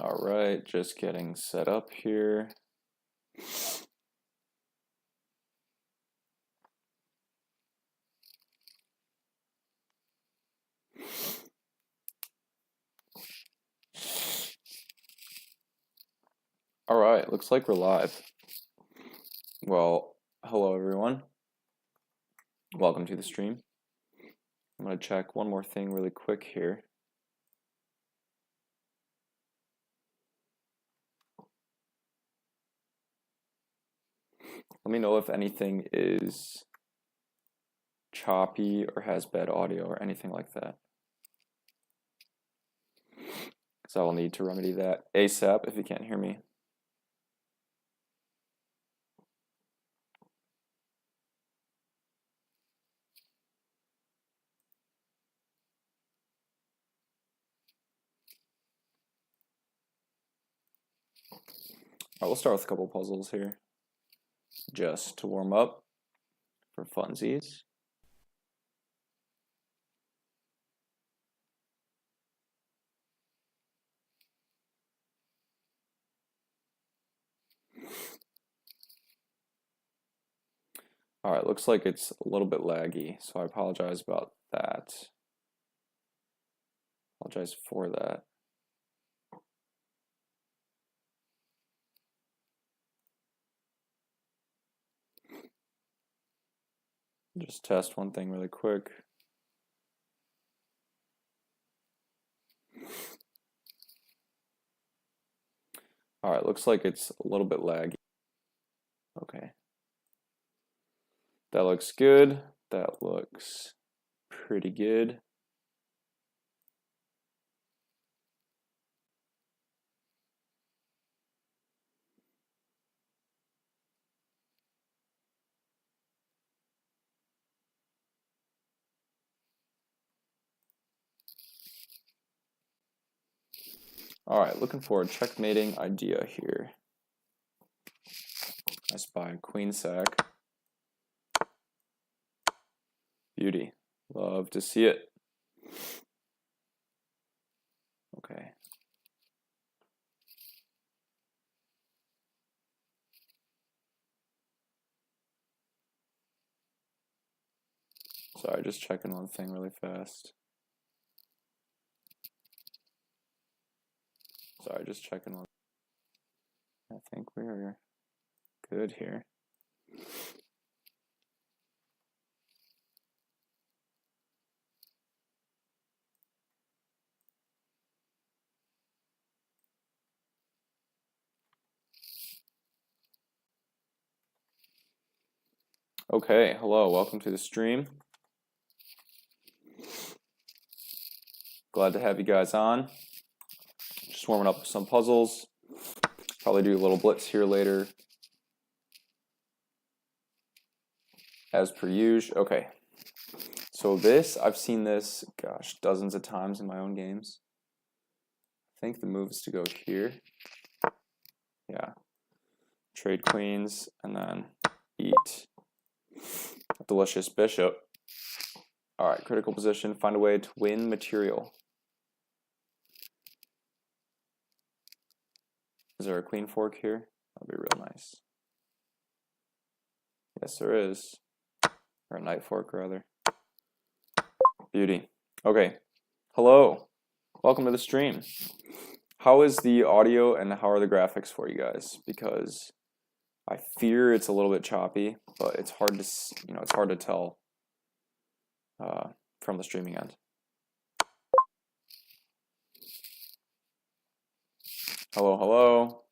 All right, just getting set up here. All right, looks like we're live. Well, hello everyone. Welcome to the stream. I'm going to check one more thing really quick here. Let me know if anything is choppy or has bad audio or anything like that, because I will need to remedy that ASAP if you can't hear me. All right, we'll start with a couple puzzles here, just to warm up for funsies. All right, looks like it's a little bit laggy, so I apologize about that. Apologize for that. Just test one thing really quick. All right, looks like it's a little bit laggy. Okay. That looks good. That looks pretty good. All right, looking for a checkmating idea here. I spy queen sack. Beauty. Love to see it. Okay. Sorry, just checking one thing really fast. Sorry, just checking one. I think we're good here. Okay, hello, welcome to the stream. Glad to have you guys on. Just warming up with some puzzles. Probably do a little blitz here later. As per usual. Okay. So this, I've seen this, gosh, dozens of times in my own games. I think the move is to go here. Yeah. Trade queens and then eat a delicious bishop. All right, critical position. Find a way to win material. Is there a queen fork here? That'd be real nice. Yes, there is. Or a knight fork, rather. Beauty. Okay. Hello. Welcome to the stream. How is the audio and how are the graphics for you guys? Because I fear it's a little bit choppy, but it's hard to, it's hard to tell from the streaming end. Hello, hello.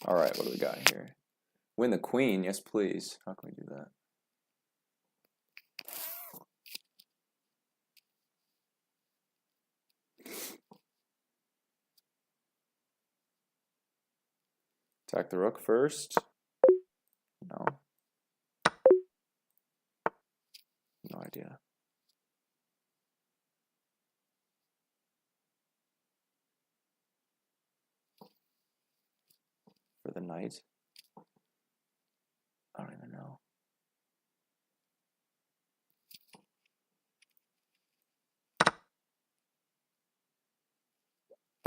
All right, what do we got here? Win the queen, yes please. How can we do that? Attack the rook first. No. No idea. For the knight. I don't even know.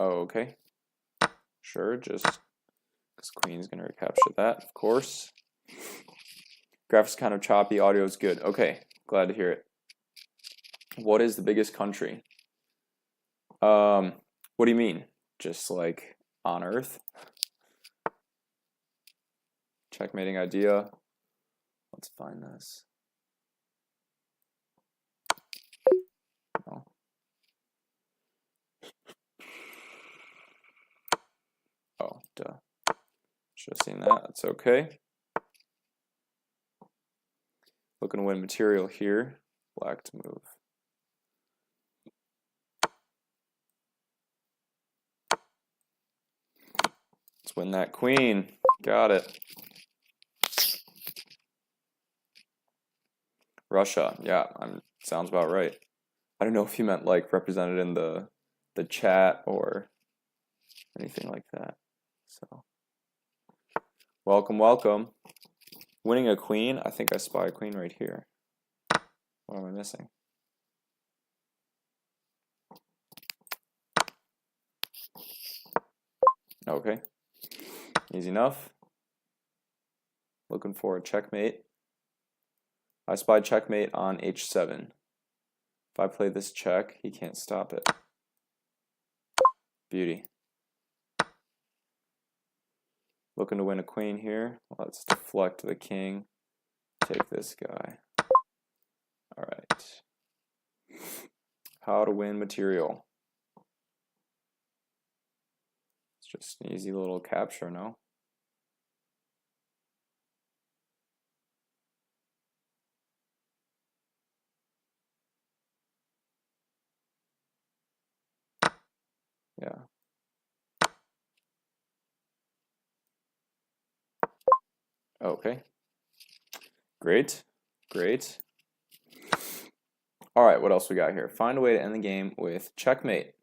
Oh, okay. Sure, just because queen's going to recapture that, of course. Graphics kind of choppy, audio is good. Okay, glad to hear it. What is the biggest country? What do you mean? Just like on Earth? Checkmating idea. Let's find this. No. Oh, duh. Should have seen that. That's okay. Looking to win material here. Black to move. Let's win that queen. Got it. Russia. Yeah, sounds about right. I don't know if you meant like represented in the chat or anything like that. So, welcome, welcome. Winning a queen. I think I spy a queen right here. What am I missing? Okay. Easy enough. Looking for a checkmate. I spy checkmate on h7. If I play this check, he can't stop it. Beauty. Looking to win a queen here. Let's deflect the king. Take this guy. All right. How to win material. It's just an easy little capture, no? Yeah. Okay. Great. Great. All right, what else we got here? Find a way to end the game with checkmate.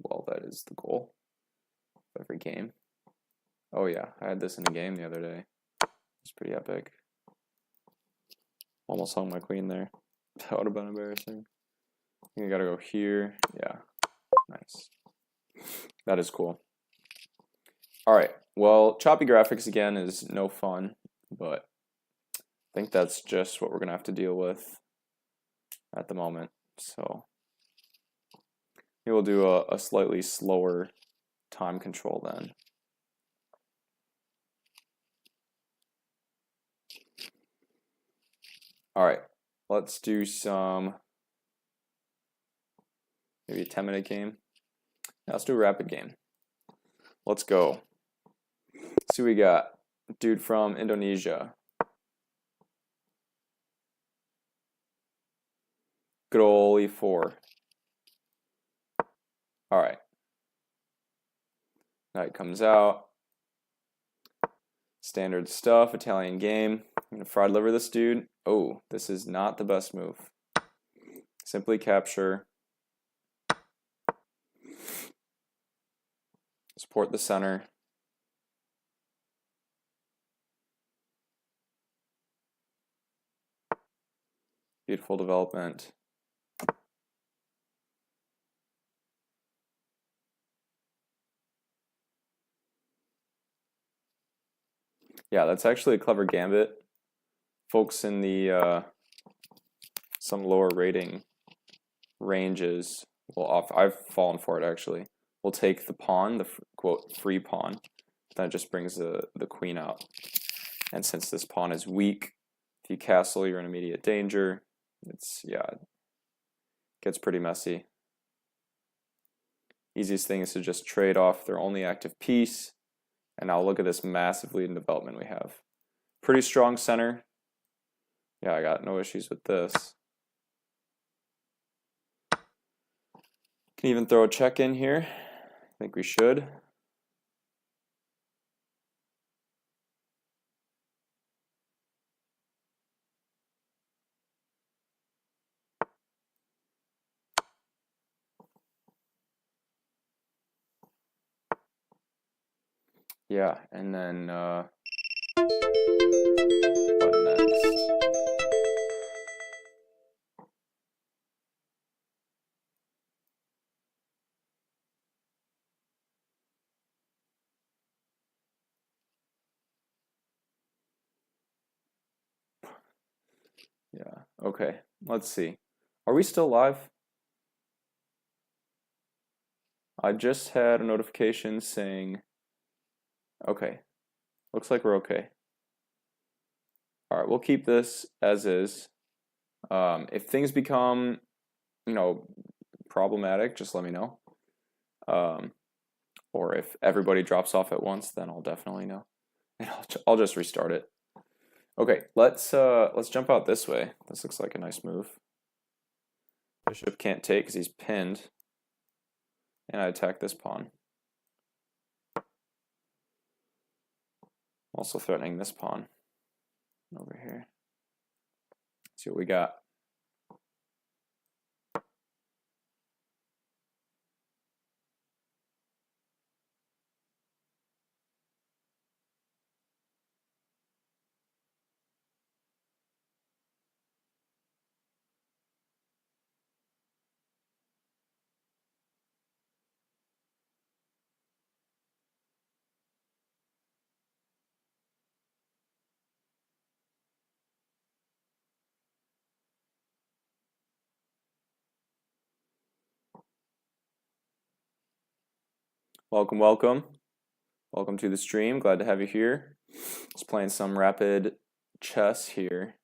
Well, that is the goal of every game. Oh yeah, I had this in a game the other day. It's pretty epic. Almost hung my queen there. That would have been embarrassing. I think I gotta go here. Yeah, nice. That is cool. All right, well, choppy graphics again is no fun, but I think that's just what we're gonna have to deal with at the moment. So we will do a slightly slower time control then. All right, let's do some, maybe a 10-minute game. Now let's do a rapid game. Let's go. See what we got. Dude from Indonesia. Good ol' E4. All right. Knight comes out. Standard stuff, Italian game. I'm gonna fried liver this dude. Oh, this is not the best move. Simply capture. Support the center. Beautiful development. Yeah, that's actually a clever gambit. Folks in the some lower rating ranges will I've fallen for it actually. We'll take the pawn, the quote free pawn. Then it just brings the queen out. And since this pawn is weak, if you castle, you're in immediate danger. It's, yeah, it gets pretty messy. Easiest thing is to just trade off their only active piece. And now look at this massive lead in development we have. Pretty strong center. Yeah, I got no issues with this. Can even throw a check in here. I think we should. Yeah, and then what next? Okay, let's see. Are we still live? I just had a notification saying, okay, looks like we're okay. All right, we'll keep this as is. If things become, problematic, just let me know. Or if everybody drops off at once, then I'll definitely know, and I'll just restart it. Okay, let's jump out this way. This looks like a nice move. Bishop can't take because he's pinned, and I attack this pawn. Also threatening this pawn over here. Let's see what we got. Welcome, welcome. Welcome to the stream. Glad to have you here. Just playing some rapid chess here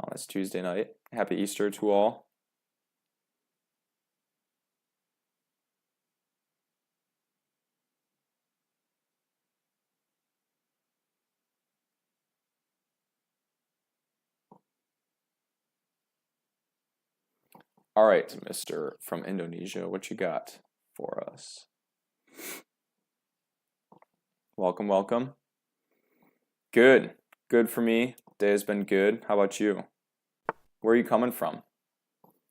on this Tuesday night. Happy Easter to all. All right, Mr. from Indonesia, what you got for us? Welcome, welcome. Good. Good for me. Day has been good. How about you? Where are you coming from?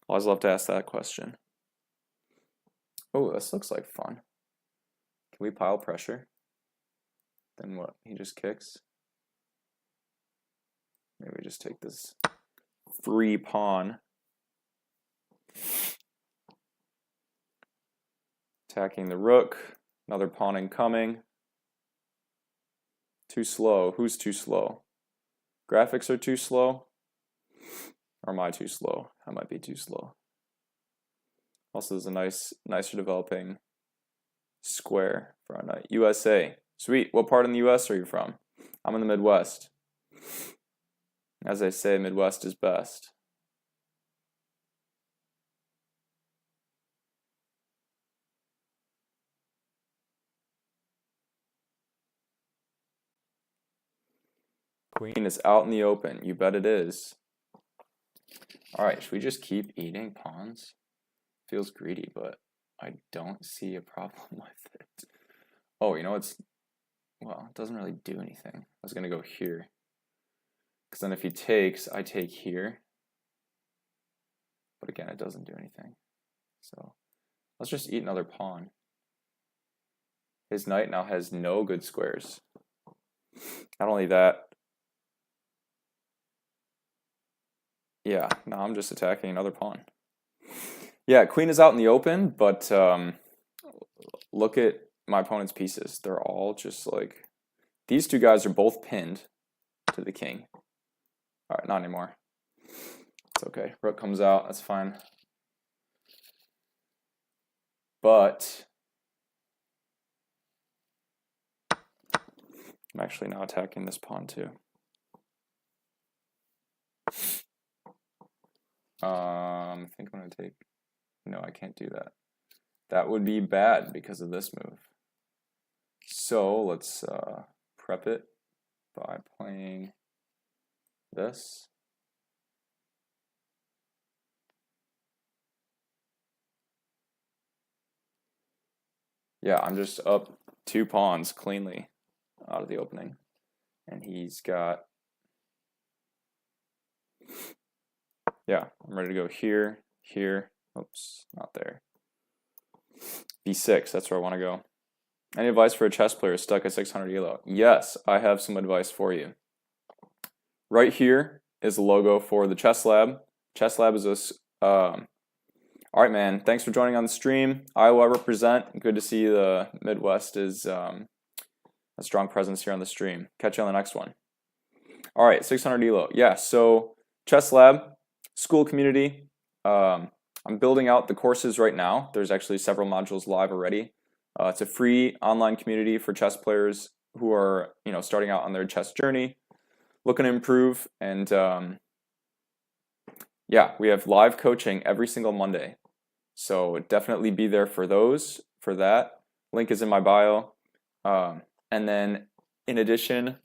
Always love to ask that question. Oh, this looks like fun. Can we pile pressure? Then what? He just kicks? Maybe we just take this free pawn. Attacking the rook. Another pawn incoming. Too slow. Who's too slow? Graphics are too slow? Or am I too slow? I might be too slow. Also, there's a nicer developing square for our knight. USA. Sweet. What part in the US are you from? I'm in the Midwest. As I say, Midwest is best. Queen is out in the open. You bet it is. All right, should we just keep eating pawns? Feels greedy, but I don't see a problem with it. Oh, you know it's, well, it doesn't really do anything. I was gonna go here. Because then if he takes, I take here. But again, it doesn't do anything. So let's just eat another pawn. His knight now has no good squares. Not only that, yeah, now I'm just attacking another pawn. Yeah, queen is out in the open, but look at my opponent's pieces. They're all just like, these two guys are both pinned to the king. All right, not anymore. It's okay. Rook comes out, that's fine. But I'm actually now attacking this pawn too. I think I'm gonna take, no, I can't do that. That would be bad because of this move. So let's prep it by playing this. Yeah, I'm just up 2 pawns cleanly out of the opening. And he's got, yeah, I'm ready to go here, here. Oops, not there. B6, that's where I want to go. Any advice for a chess player stuck at 600 elo? Yes, I have some advice for you. Right here is the logo for the Chess Lab. Chess Lab is this. All right, man. Thanks for joining on the stream. Iowa represent. Good to see the Midwest is a strong presence here on the stream. Catch you on the next one. All right, 600 elo. Yeah, so Chess Lab, school community. I'm building out the courses right now. There's actually several modules live already. It's a free online community for chess players who are, starting out on their chess journey, looking to improve. And yeah, we have live coaching every single Monday. So definitely be there for that. Link is in my bio. And then in addition,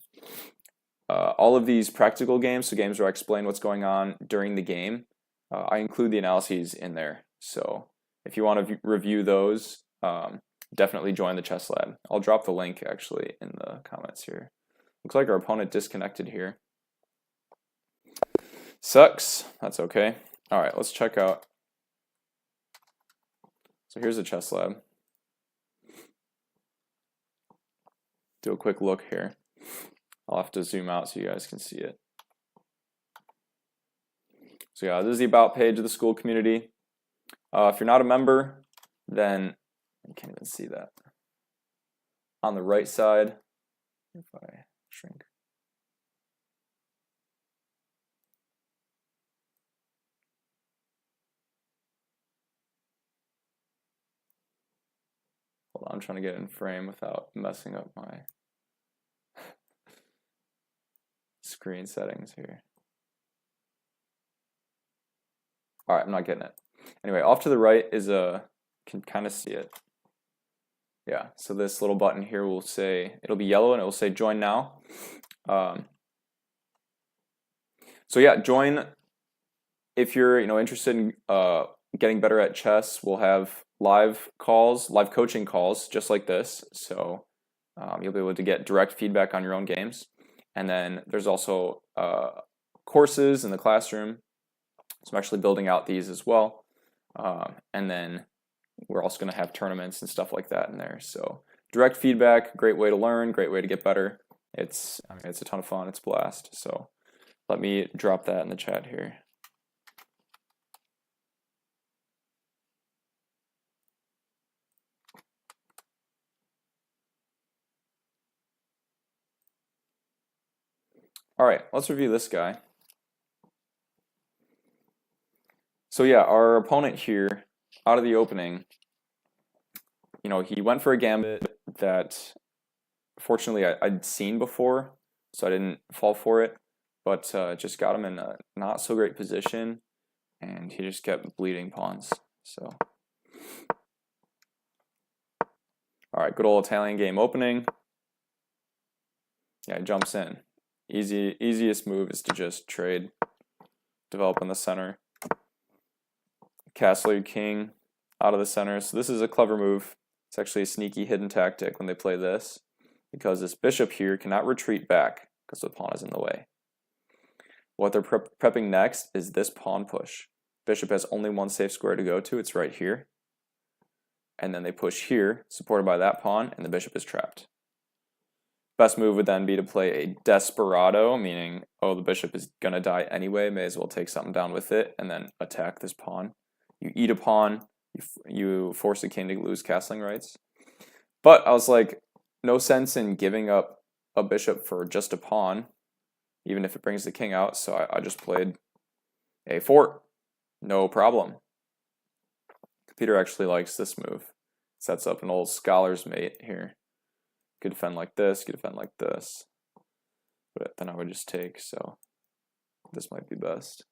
all of these practical games, so games where I explain what's going on during the game, I include the analyses in there. So if you want to review those, definitely join the Chess Lab. I'll drop the link actually in the comments here. Looks like our opponent disconnected here. Sucks. That's okay. All right, let's check out. So here's the Chess Lab. Do a quick look here. I'll have to zoom out so you guys can see it. So yeah, this is the about page of the school community. If you're not a member, then you can't even see that. On the right side, if I shrink. Hold on, I'm trying to get in frame without messing up my screen settings here. All right, I'm not getting it. Anyway, off to the right is can kind of see it. Yeah, so this little button here will say, it'll be yellow and it will say join now. So yeah, join if you're interested in getting better at chess. We'll have live coaching calls just like this. So you'll be able to get direct feedback on your own games. And then there's also courses in the classroom. So I'm actually building out these as well. And then we're also going to have tournaments and stuff like that in there. So direct feedback, great way to learn, great way to get better. It's a ton of fun. It's a blast. So let me drop that in the chat here. All right, let's review this guy. So yeah, our opponent here, out of the opening, he went for a gambit that fortunately I'd seen before, so I didn't fall for it, but just got him in a not so great position, and he just kept bleeding pawns. So, all right, good old Italian game opening. Yeah, he jumps in. Easiest move is to just trade, develop in the center. Castle your king out of the center. So this is a clever move. It's actually a sneaky hidden tactic when they play this, because this bishop here cannot retreat back because the pawn is in the way. What they're prepping next is this pawn push. Bishop has only one safe square to go to. It's right here. And then they push here, supported by that pawn, and the bishop is trapped. Best move would then be to play a desperado, meaning, oh, the bishop is going to die anyway, may as well take something down with it, and then attack this pawn. You eat a pawn, you force the king to lose castling rights. But I was like, no sense in giving up a bishop for just a pawn, even if it brings the king out, so I just played a4. No problem. Computer actually likes this move. Sets up an old scholar's mate here. Could defend like this, could defend like this. But then I would just take, so this might be best.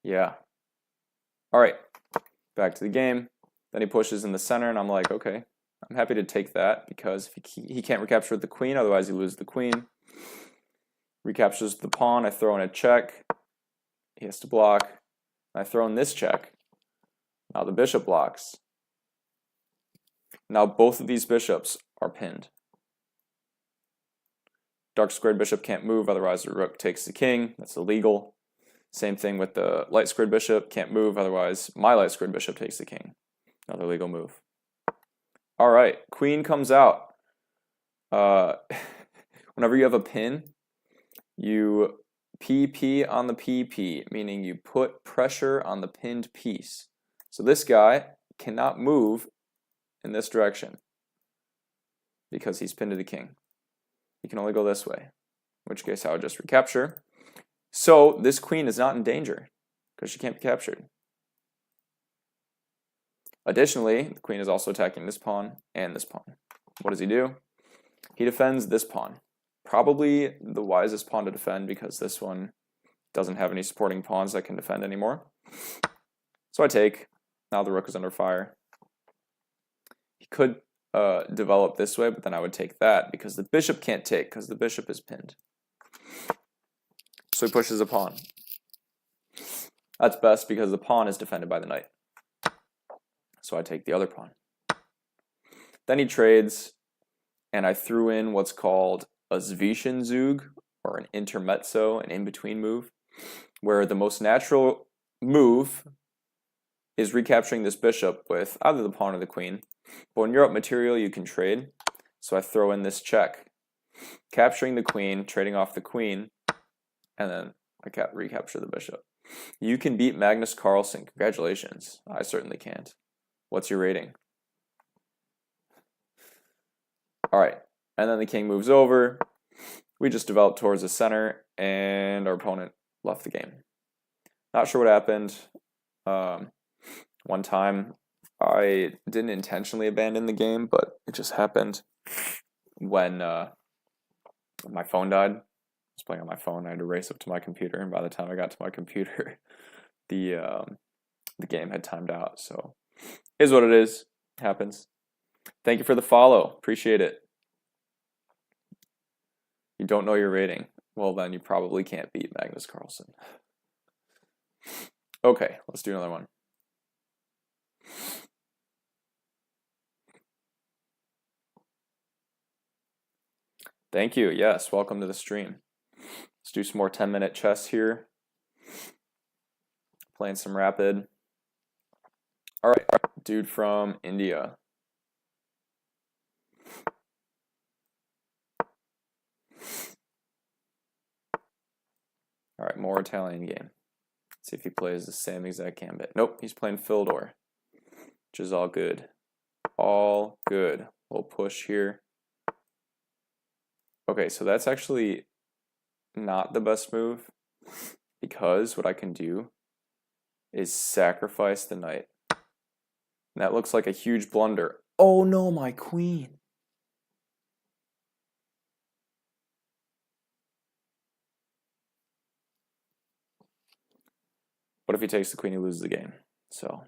Yeah. All right, back to the game. Then he pushes in the center, and I'm like, okay, I'm happy to take that because if he can't recapture the queen, otherwise he loses the queen. Recaptures the pawn, I throw in a check. He has to block. I throw in this check. Now the bishop blocks. Now both of these bishops are pinned. Dark squared bishop can't move, otherwise the rook takes the king. That's illegal. Same thing with the light squared bishop, can't move, otherwise my light squared bishop takes the king. Another legal move. All right, queen comes out. Whenever you have a pin, you PP on the PP, meaning you put pressure on the pinned piece. So this guy cannot move in this direction because he's pinned to the king. you can only go this way, in which case I would just recapture. So this queen is not in danger because she can't be captured. Additionally, the queen is also attacking this pawn and this pawn. What does he do? He defends this pawn. Probably the wisest pawn to defend because this one doesn't have any supporting pawns that can defend anymore. So I take. Now the rook is under fire. He could develop this way, but then I would take that because the bishop can't take because the bishop is pinned. So he pushes a pawn. That's best because the pawn is defended by the knight. So I take the other pawn. Then he trades, and I threw in what's called a Zwischenzug, or an intermezzo, an in-between move, where the most natural move is recapturing this bishop with either the pawn or the queen. But when you're up material, you can trade. So I throw in this check, capturing the queen, trading off the queen, and then I recapture the bishop. You can beat Magnus Carlsen. Congratulations. I certainly can't. What's your rating? All right, and then the king moves over. We just developed towards the center, and our opponent left the game. Not sure what happened. One time, I didn't intentionally abandon the game, but it just happened when my phone died. I was playing on my phone. I had to race up to my computer, and by the time I got to my computer, the game had timed out. So, is what it is. It happens. Thank you for the follow. Appreciate it. You don't know your rating. Well, then you probably can't beat Magnus Carlsen. Okay, let's do another one. Thank you. Yes, welcome to the stream. Let's do some more 10-minute chess here. Playing some rapid. All right, dude from India. All right, more Italian game. Let's see if he plays the same exact gambit. Nope, he's playing Fildor, which is all good. All good. We'll push here. Okay, so that's actually not the best move because what I can do is sacrifice the knight. And that looks like a huge blunder. Oh no, my queen. What if he takes the queen, he loses the game? So,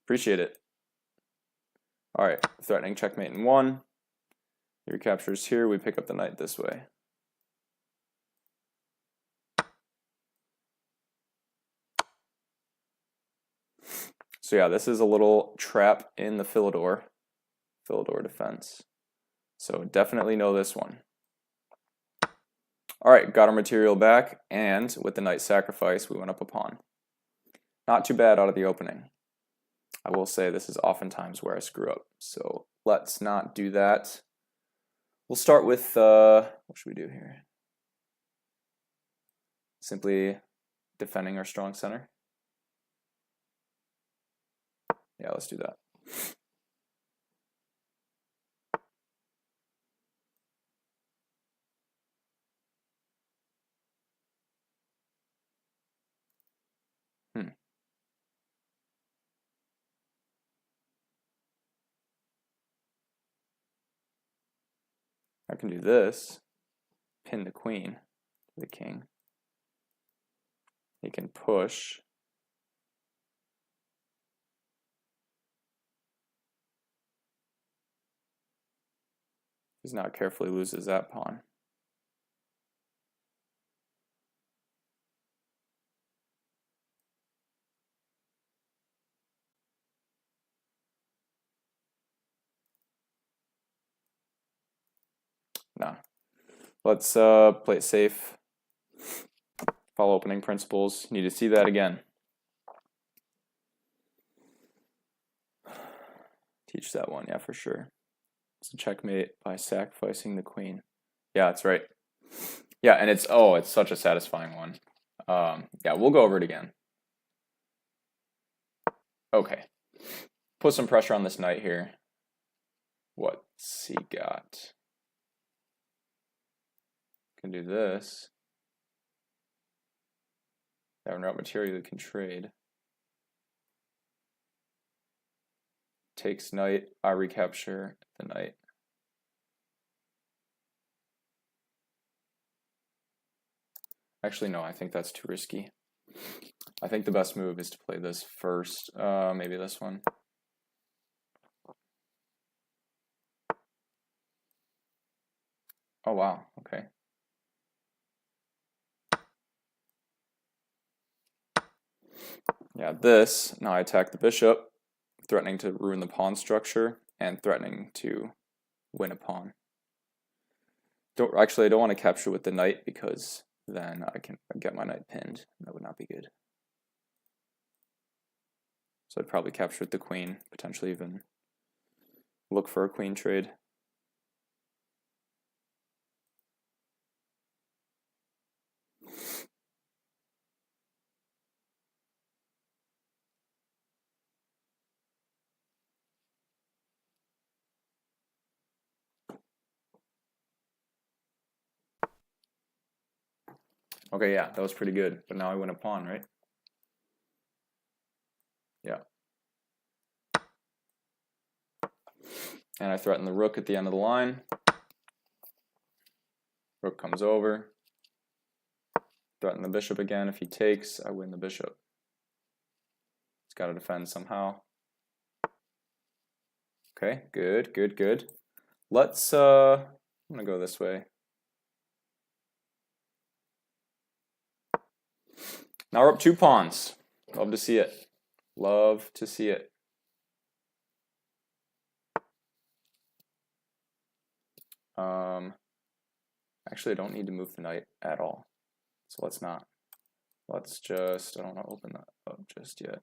appreciate it. All right, threatening checkmate in 1. He recaptures here, we pick up the knight this way. So yeah, this is a little trap in the Philidor defense. So definitely know this one. All right, got our material back, and with the knight sacrifice, we went up a pawn. Not too bad out of the opening. I will say this is oftentimes where I screw up, so let's not do that. We'll start with, what should we do here? Simply defending our strong center. Yeah, let's do that. I can do this, pin the queen to the king. He can push. He's not careful, he loses that pawn. No. Let's play it safe. Follow opening principles. Need to see that again. Teach that one, yeah, for sure. It's a checkmate by sacrificing the queen. Yeah, that's right. Yeah, and it's such a satisfying one. Yeah, we'll go over it again. Okay. Put some pressure on this knight here. What's he got? Can do this. They have a route material you can trade. Takes knight, I recapture the knight. Actually, no, I think that's too risky. I think the best move is to play this first. Maybe this one. Oh, wow, okay. Yeah, this, now I attack the bishop, threatening to ruin the pawn structure and threatening to win a pawn. Actually, I don't want to capture with the knight because then I can get my knight pinned. That would not be good. So I'd probably capture with the queen, potentially even look for a queen trade. Okay, yeah, that was pretty good. But now I win a pawn, right? Yeah. And I threaten the rook at the end of the line. Rook comes over. Threaten the bishop again. If he takes, I win the bishop. He's got to defend somehow. Okay, good, good, good. Let's, I'm gonna go this way. Now we're up 2 pawns. Love to see it. Love to see it. Actually, I don't need to move the knight at all. So let's not. Let's just, I don't want to open that up just yet.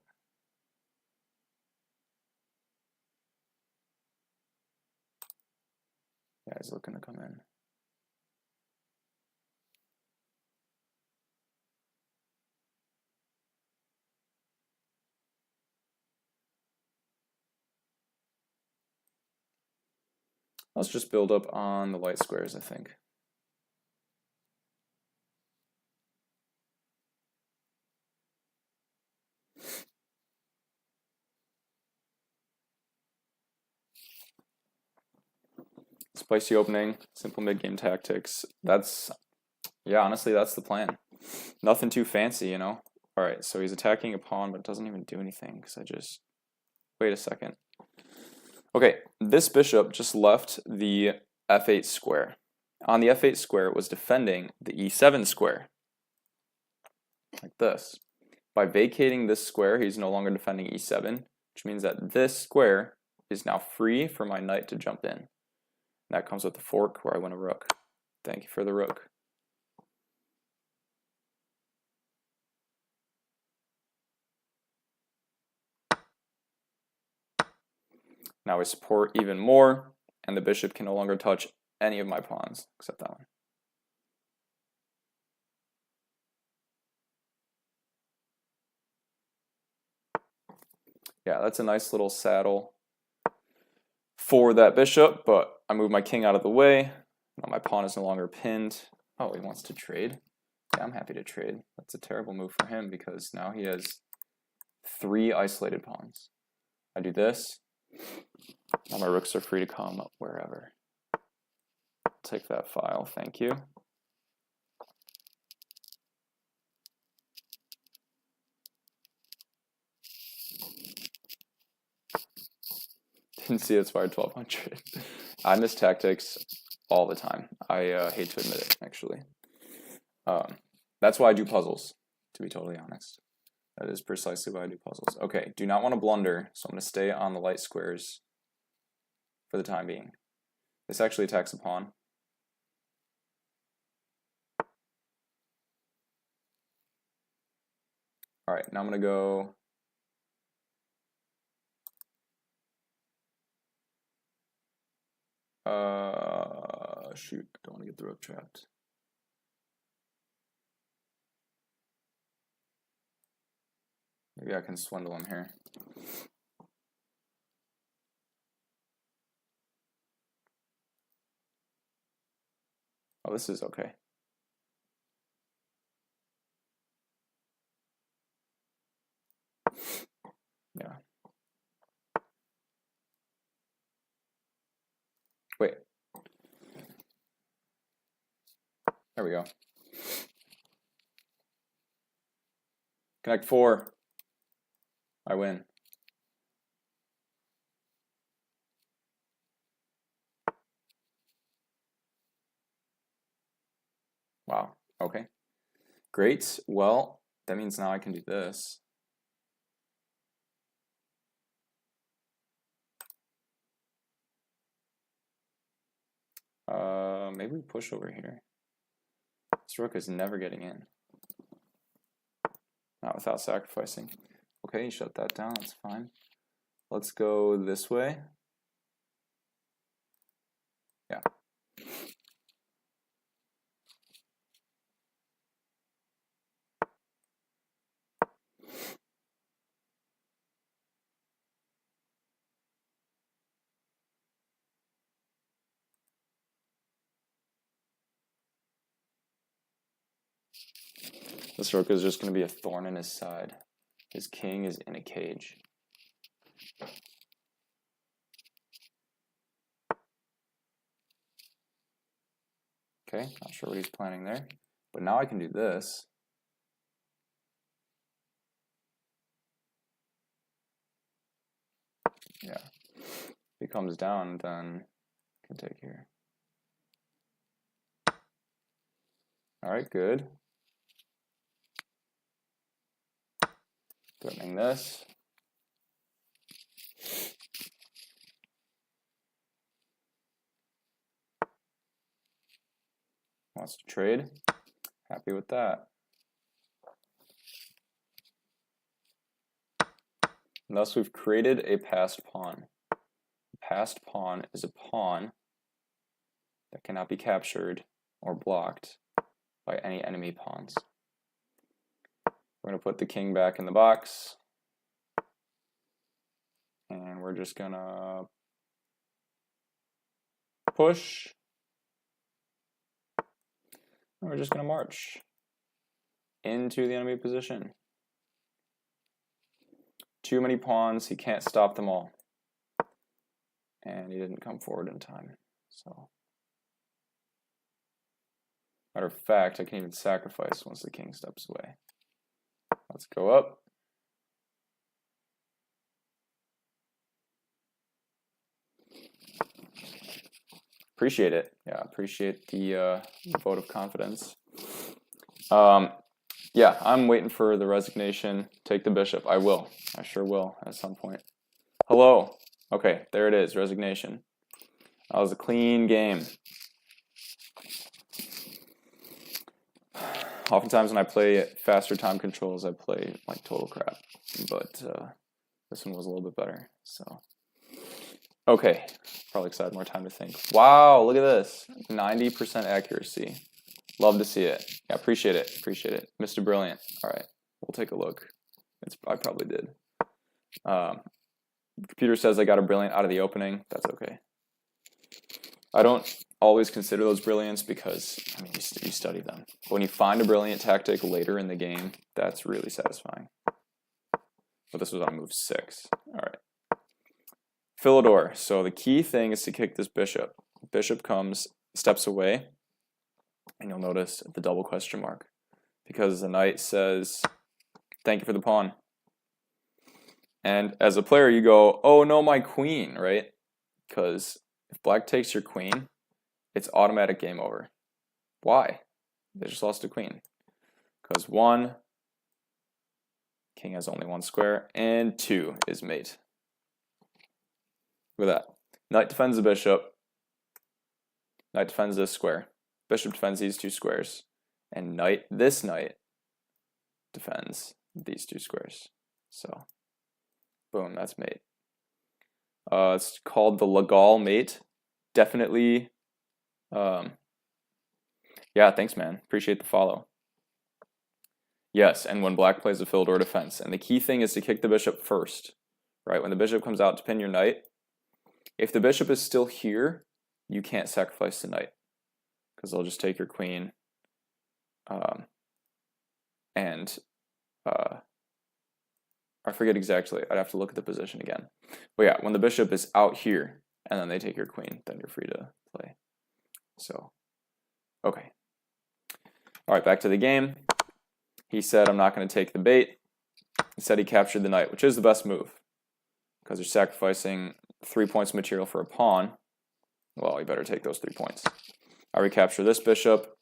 Yeah, he's looking to come in. Let's just build up on the light squares, I think. Spicy opening, simple mid-game tactics. That's, yeah, honestly, that's the plan. Nothing too fancy, you know? All right, so he's attacking a pawn, but it doesn't even do anything because I just, wait a second. Okay, this bishop just left the f8 square. On the f8 square, it was defending the e7 square, like this. By vacating this square, he's no longer defending e7, which means that this square is now free for my knight to jump in. That comes with the fork where I win a rook. Thank you for the rook. Now I support even more, and the bishop can no longer touch any of my pawns except that one. Yeah, that's a nice little saddle for that bishop, but I move my king out of the way. Now my pawn is no longer pinned. Oh, he wants to trade? Yeah, I'm happy to trade. That's a terrible move for him because now he has 3 isolated pawns. I do this. Now my rooks are free to come up wherever. Take that file, thank you. Didn't see it's fired 1200. I miss tactics all the time. I hate to admit it, actually. That's why I do puzzles, to be totally honest. That is precisely why I do puzzles. Okay, do not want to blunder, so I'm going to stay on the light squares for the time being. This actually attacks a pawn. All right, now I'm going to go... shoot, I don't want to get the rook trapped. Maybe I can swindle him here. Oh, this is okay. Wait. There we go. Connect 4. I win. Wow. Okay. Great. Well, that means now I can do this. Maybe we push over here. This rook is never getting in. Not without sacrificing. Okay, shut that down. That's fine. Let's go this way. Yeah. This rook is just going to be a thorn in his side. His king is in a cage. Okay, not sure what he's planning there. But now I can do this. Yeah. If he comes down, then I can take here. All right, good. Threatening this. Wants to trade. Happy with that. And thus we've created a passed pawn. A passed pawn is a pawn that cannot be captured or blocked by any enemy pawns. We're going to put the king back in the box. And we're just going to push. And we're just going to march into the enemy position. Too many pawns, he can't stop them all. And he didn't come forward in time. So, matter of fact, I can even sacrifice once the king steps away. Let's go up. Appreciate it. Yeah, appreciate the vote of confidence. Yeah, I'm waiting for the resignation. Take the bishop. I will. I sure will at some point. Hello. Okay, there it is. Resignation. That was a clean game. Oftentimes when I play faster time controls, I play like total crap. But this one was a little bit better. So, okay. Probably excited, more time to think. Wow, look at this. 90% accuracy. Love to see it. Yeah, appreciate it. Appreciate it. Mr. Brilliant. All right, we'll take a look. I probably did. Computer says I got a brilliant out of the opening. That's okay. I don't always consider those brilliants because, I mean, you study them. But when you find a brilliant tactic later in the game, that's really satisfying. But this was on move 6. All right. Philidor. So the key thing is to kick this bishop. Bishop comes, steps away, and you'll notice the double question mark because the knight says, thank you for the pawn. And as a player, you go, oh no, my queen, right? Because if black takes your queen, it's automatic game over. Why? They just lost a queen. Because 1, king has only 1 square, and 2 is mate. Look at that. Knight defends the bishop. Knight defends this square. Bishop defends these 2 squares. And this knight defends these 2 squares. So, boom, that's mate. It's called the Legal mate. Definitely. Yeah, thanks, man. Appreciate the follow. Yes, and when black plays a Philidor defense. And the key thing is to kick the bishop first. Right? When the bishop comes out to pin your knight, if the bishop is still here, you can't sacrifice the knight. Because they'll just take your queen. I forget exactly. I'd have to look at the position again. But yeah, when the bishop is out here and then they take your queen, then you're free to play. So, okay. All right, back to the game. He said, I'm not going to take the bait. He said he captured the knight, which is the best move, because you're sacrificing 3 points of material for a pawn. Well, you better take those 3 points. I recapture this bishop.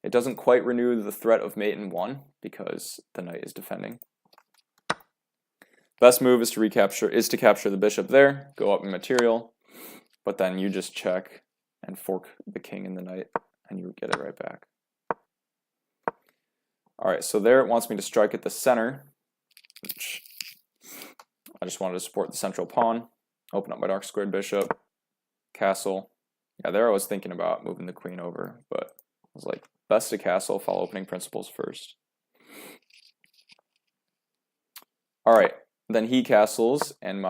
It doesn't quite renew the threat of mate in 1 because the knight is defending. Best move is to capture the bishop there, go up in material, but then you just check and fork the king and the knight, and you get it right back. All right, so there it wants me to strike at the center, which I just wanted to support the central pawn, open up my dark squared bishop, castle. Yeah, there I was thinking about moving the queen over, but I was like, best to castle, follow opening principles first. All right, then he castles, and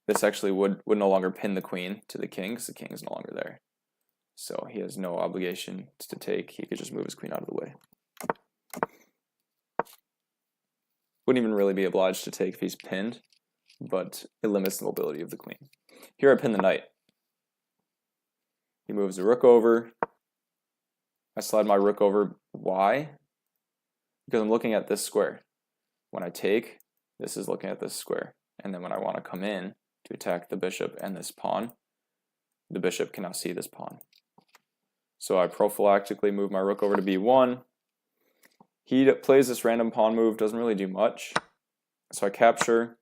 this actually would no longer pin the queen to the king because the king is no longer there. So he has no obligation to take. He could just move his queen out of the way. Wouldn't even really be obliged to take if he's pinned, but it limits the mobility of the queen. Here I pin the knight. He moves the rook over. I slide my rook over. Why? Because I'm looking at this square. When I take, this is looking at this square. And then when I want to come in to attack the bishop and this pawn, the bishop can now see this pawn. So I prophylactically move my rook over to b1. He plays this random pawn move, doesn't really do much. So I capture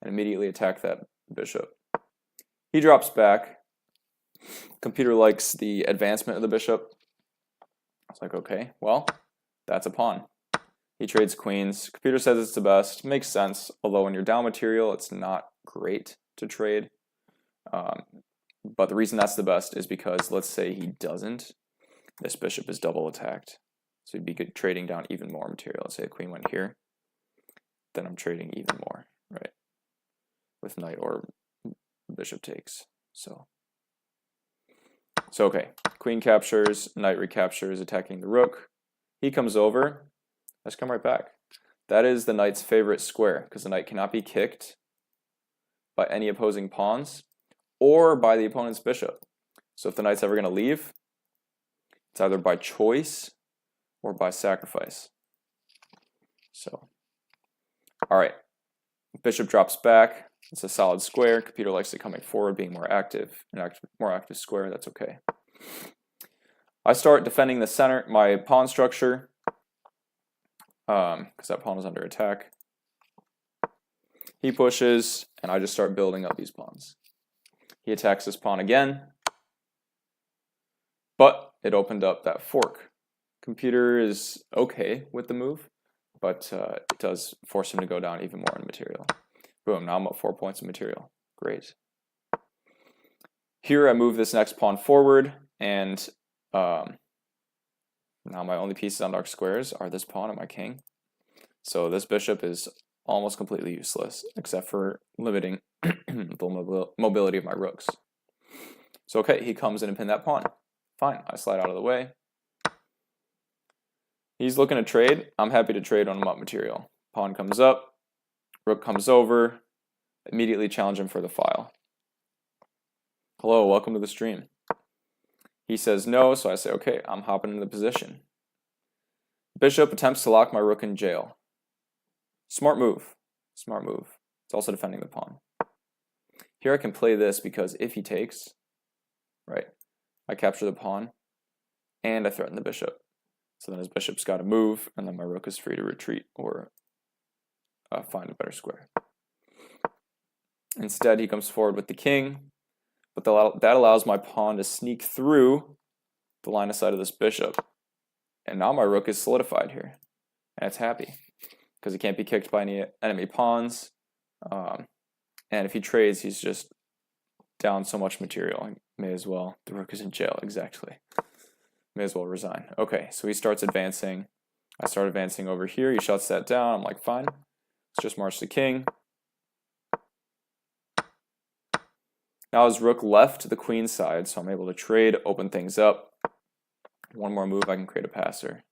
and immediately attack that bishop. He drops back. Computer likes the advancement of the bishop. I was like, okay, well, that's a pawn. He trades queens. Computer says it's the best. Makes sense, although when you're down material, it's not great to trade. But the reason that's the best is because, let's say he doesn't, this bishop is double attacked. So he'd be good trading down even more material. Let's say a queen went here, then I'm trading even more, right? With knight or bishop takes. So okay, queen captures, knight recaptures, attacking the rook. He comes over. Let's come right back. That is the knight's favorite square because the knight cannot be kicked by any opposing pawns or by the opponent's bishop. So if the knight's ever going to leave, it's either by choice or by sacrifice. So, all right, bishop drops back. It's a solid square. Computer likes it coming forward, being more active. More active square, that's okay. I start defending the center, my pawn structure, because that pawn is under attack. He pushes, and I just start building up these pawns. He attacks this pawn again, but it opened up that fork. Computer is okay with the move, but it does force him to go down even more in material. Boom, now I'm up 4 points of material. Great. Here I move this next pawn forward, and now my only pieces on dark squares are this pawn and my king. So this bishop is almost completely useless, except for limiting the mobility of my rooks. So okay, he comes in and pin that pawn. Fine, I slide out of the way. He's looking to trade. I'm happy to trade on him up material. Pawn comes up, rook comes over, immediately challenge him for the file. Hello, welcome to the stream. He says no, so I say, okay, I'm hopping into the position. Bishop attempts to lock my rook in jail. Smart move. Smart move. It's also defending the pawn. Here I can play this because if he takes, right, I capture the pawn and I threaten the bishop. So then his bishop's got to move, and then my rook is free to retreat or find a better square. Instead, he comes forward with the king, but that allows my pawn to sneak through the line of sight of this bishop. And now my rook is solidified here, and it's happy because it can't be kicked by any enemy pawns. And if he trades, he's just down so much material. May as well. The rook is in jail, exactly. May as well resign. Okay, so he starts advancing. I start advancing over here. He shuts that down. I'm like, fine. Let's just march the king. Now his rook left the queen side, so I'm able to trade, open things up. One more move, I can create a passer.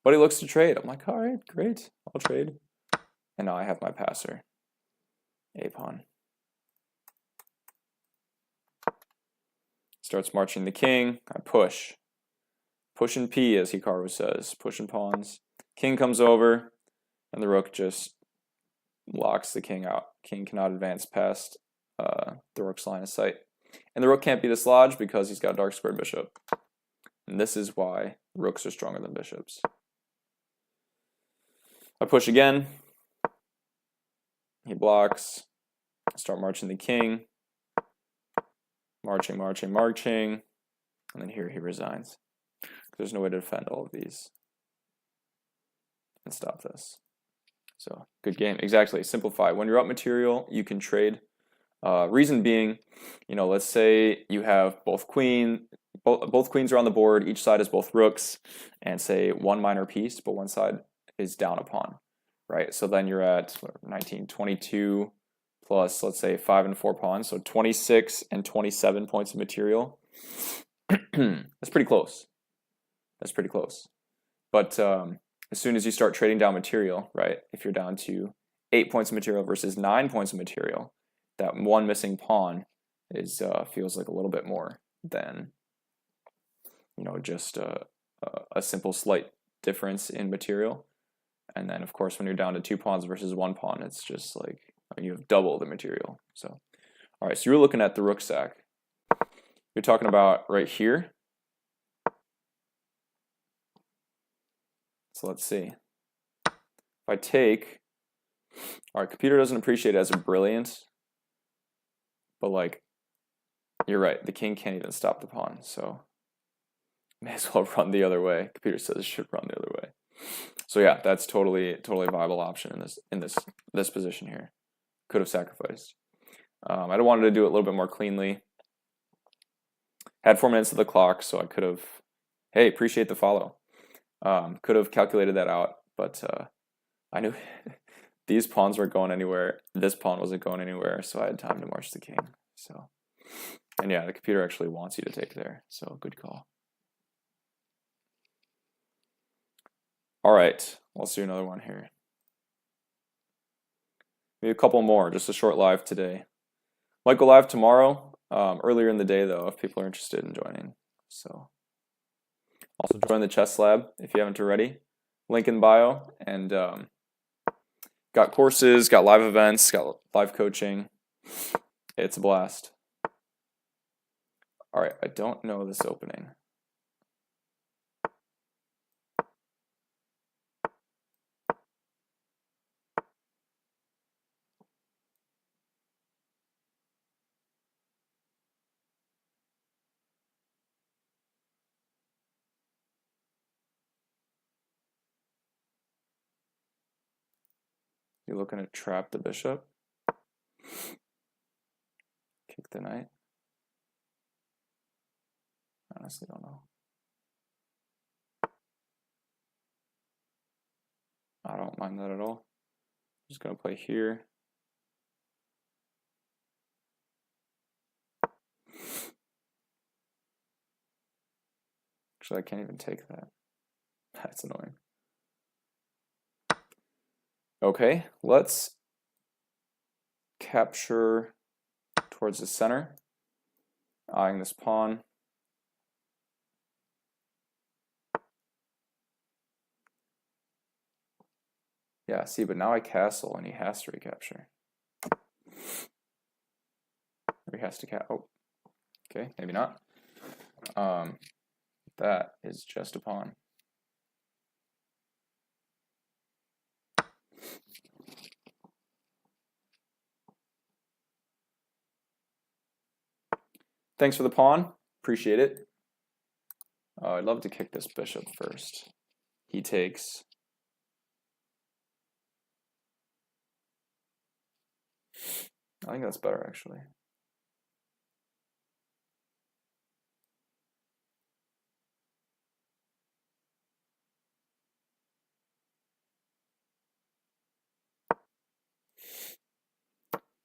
But he looks to trade. I'm like, all right, great. I'll trade. And now I have my passer. A pawn. Starts marching the king. I push. Push and P, as Hikaru says. Push and pawns. King comes over, and the rook just locks the king out. King cannot advance past the rook's line of sight. And the rook can't be dislodged because he's got a dark squared bishop. And this is why rooks are stronger than bishops. I push again. He blocks. I start marching the king. Marching, marching, marching. And then here he resigns. There's no way to defend all of these and stop this. So, good game. Exactly. Simplify. When you're up material, you can trade. Reason being, let's say you have both queens are on the board, each side is both rooks, and say one minor piece, but one side is down a pawn, right? So then you're at 19, 22 plus, let's say, 5 and 4 pawns, so 26 and 27 points of material. That's pretty close. That's pretty close. But as soon as you start trading down material, right, if you're down to 8 points of material versus 9 points of material, that one missing pawn is feels like a little bit more than just a simple slight difference in material. And then of course when you're down to 2 pawns versus 1 pawn, it's just like you have double the material. So all right, so you're looking at the rook sack. You're talking about right here. So let's see. If I take, all right, computer doesn't appreciate it as a brilliant, but like, you're right, the king can't even stop the pawn, so may as well run the other way. Computer says it should run the other way. So yeah, that's totally a viable option in this position here. Could have sacrificed. I wanted to do it a little bit more cleanly. Had 4 minutes of the clock, so I could have, hey, appreciate the follow. Could have calculated that out, but I knew these pawns weren't going anywhere. This pawn wasn't going anywhere, so I had time to march the king. So, and yeah, the computer actually wants you to take there, so good call. All right, let's do another one here. Maybe a couple more, just a short live today. Might go live tomorrow, earlier in the day though, if people are interested in joining. So, also join the chess lab if you haven't already. Link in bio, and got courses, got live events, got live coaching. It's a blast. All right, I don't know this opening. You're looking to trap the bishop? Kick the knight? Honestly, don't know. I don't mind that at all. I'm just going to play here. Actually, I can't even take that. That's annoying. Okay, let's capture towards the center, eyeing this pawn. Yeah, see, but now I castle and he has to recapture. Or he has to oh, okay, maybe not. That is just a pawn. Thanks for the pawn. Appreciate it. I'd love to kick this bishop first. He takes. I think that's better, actually.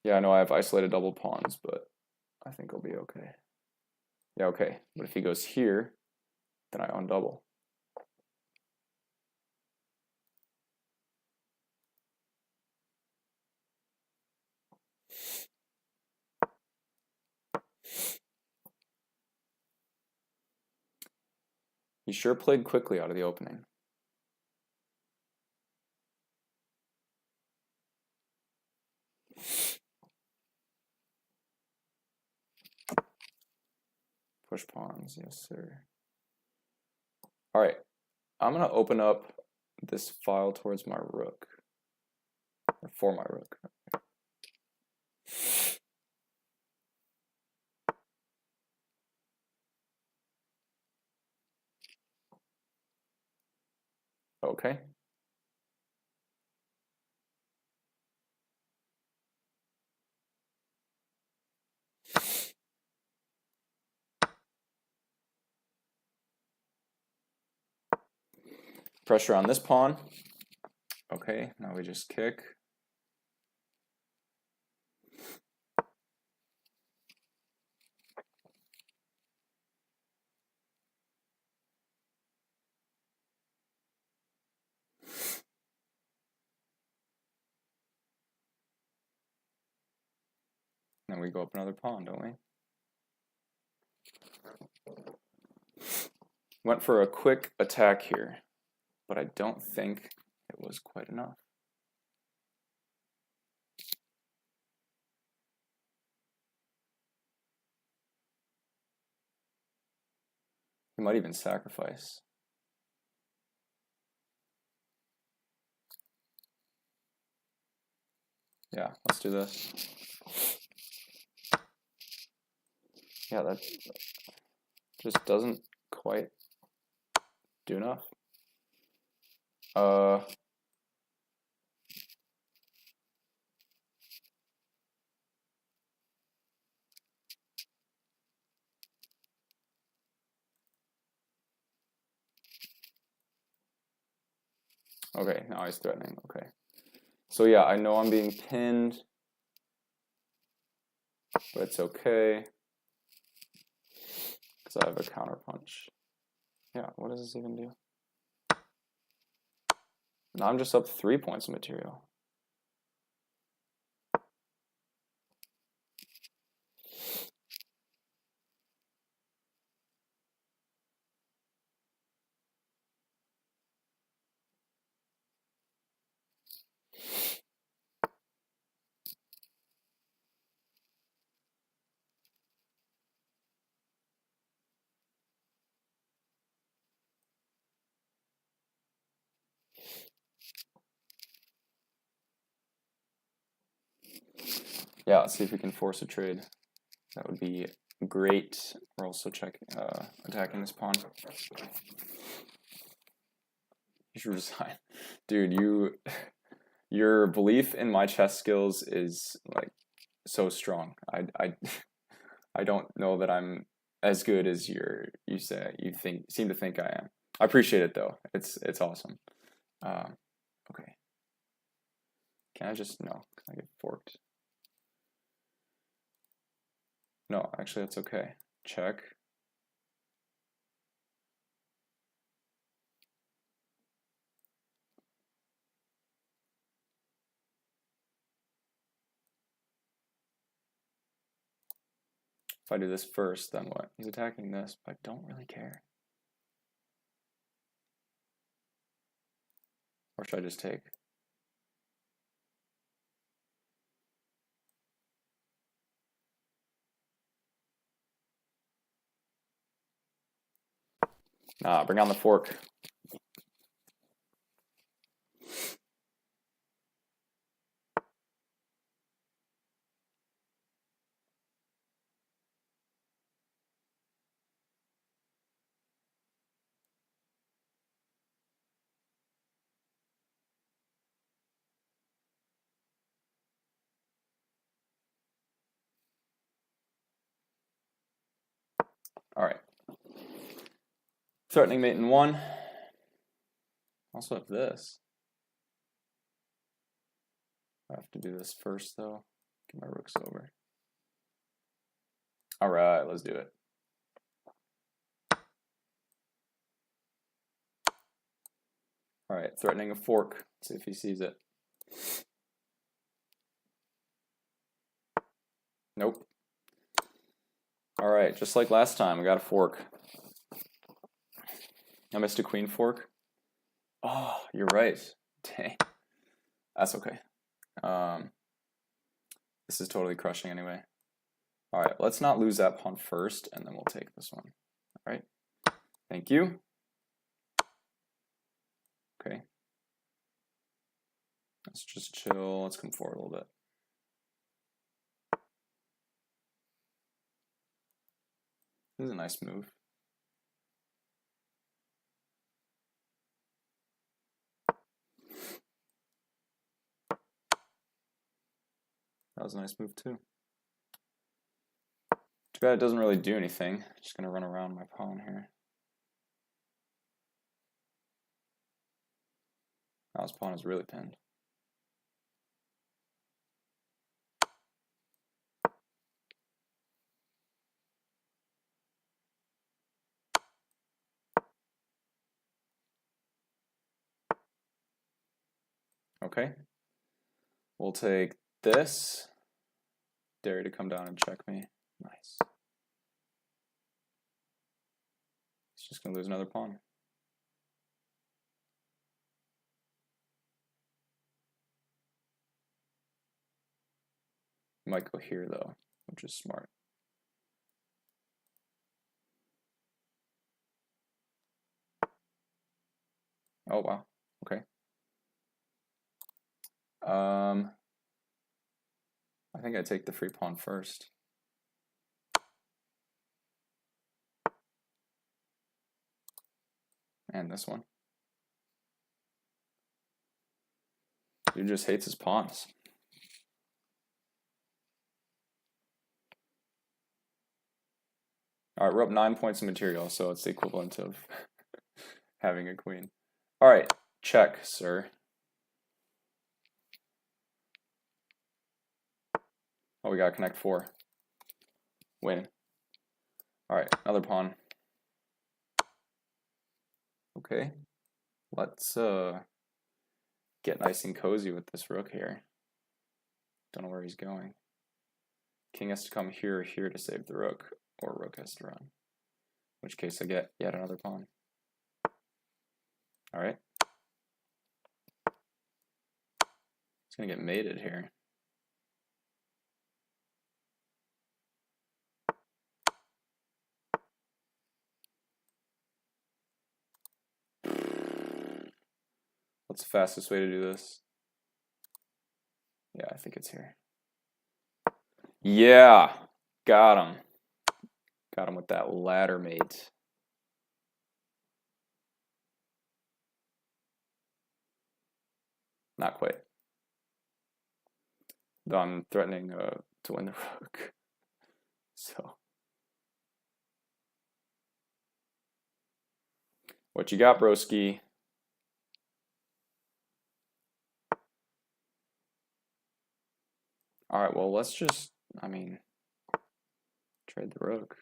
Yeah, I know I have isolated double pawns, but I think I'll be okay. Yeah, okay. But if he goes here, then I own double. He sure played quickly out of the opening. Push pawns, yes sir. All right, I'm gonna open up this file towards my rook, or for my rook. Okay. Pressure on this pawn. Okay, now we just kick. Then we go up another pawn, don't we? Went for a quick attack here, but I don't think it was quite enough. He might even sacrifice. Yeah, let's do this. Yeah, that just doesn't quite do enough. Okay, now he's threatening. Okay. So yeah, I know I'm being pinned, but it's okay because I have a counter punch. Yeah, what does this even do? Now I'm just up 3 points of material. Yeah, let's see if we can force a trade. That would be great. We're also attacking this pawn. You should resign. Dude, your belief in my chess skills is like so strong. I don't know that I'm as good as you seem to think I am. I appreciate it though. It's awesome. Okay. Can I just no? Can I get forked? No, actually that's okay. Check. If I do this first, then what? He's attacking this, but I don't really care. Or should I just take? Nah, bring on the fork. All right. Threatening mate in 1. Also have this. I have to do this first though. Get my rooks over. All right, let's do it. All right, threatening a fork. Let's see if he sees it. Nope. All right, just like last time, I got a fork. I missed a queen fork. Oh, you're right. Dang. That's okay. This is totally crushing anyway. All right, let's not lose that pawn first, and then we'll take this one. All right. Thank you. Okay. Let's just chill. Let's come forward a little bit. This is a nice move. That was a nice move too. Too bad it doesn't really do anything. Just gonna run around my pawn here. Now his pawn is really pinned. Okay. We'll take this. Dare you to come down and check me. Nice. He's just gonna lose another pawn. Might go here though, which is smart. Oh wow. Okay. I think I take the free pawn first. And this one. Dude just hates his pawns. All right, we're up 9 points of material, so it's the equivalent of having a queen. All right, check, sir. Oh, we gotta connect 4. Win. All right, another pawn. Okay, let's get nice and cozy with this rook here. Don't know where he's going. King has to come here or here to save the rook, or rook has to run. In which case I get yet another pawn. All right. It's gonna get mated here. What's the fastest way to do this? Yeah, I think it's here. Yeah, got him. Got him with that ladder mate. Not quite. Though I'm threatening to win the rook. So, what you got, broski? All right, well, let's just, I mean, trade the rook.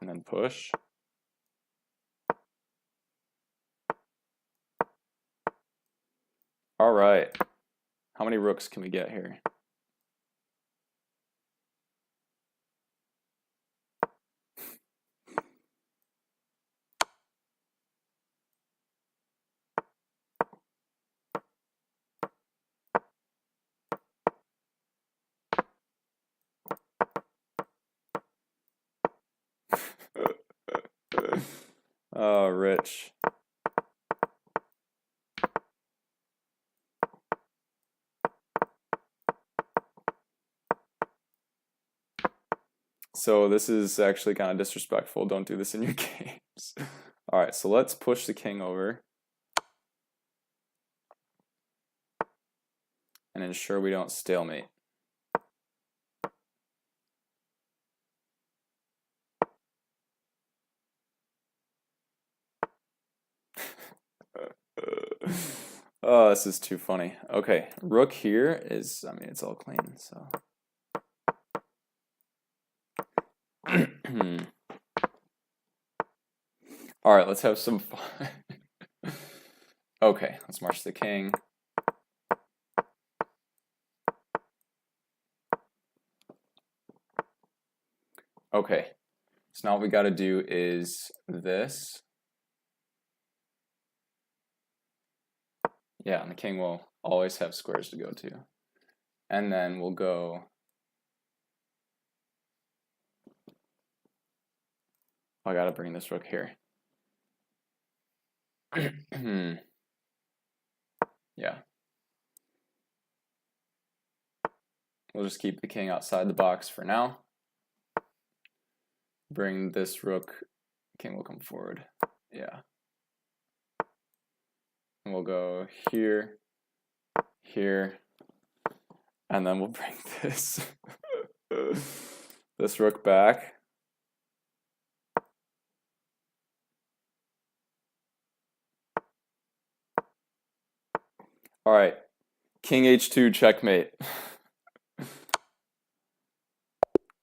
And then push. All right. How many rooks can we get here? Oh, rich. So this is actually kind of disrespectful. Don't do this in your games. All right, so let's push the king over and ensure we don't stalemate. Oh, this is too funny. Okay, rook here is, I mean, it's all clean, so. All right, let's have some fun. Okay, let's march the king. Okay, So now what we got to do is this. Yeah, and the king will always have squares to go to. And then we'll go... I got to bring this rook here. Yeah. We'll just keep the king outside the box for now. Bring this rook, king will come forward. Yeah. And we'll go here, here, and then we'll bring this this rook back. All right, king h2 checkmate.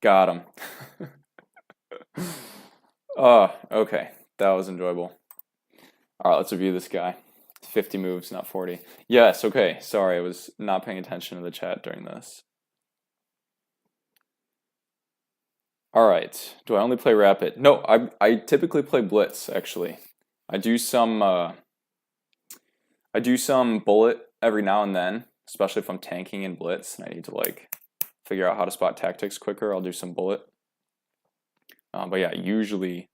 Got him. Oh, okay, that was enjoyable. All right, let's review this guy. 50 moves, not 40. Yes, okay, sorry, I was not paying attention to the chat during this. All right, do I only play rapid? No, I typically play Blitz, actually. I do some bullet every now and then, especially if I'm tanking in Blitz and I need to like figure out how to spot tactics quicker. I'll do some bullet. But yeah, usually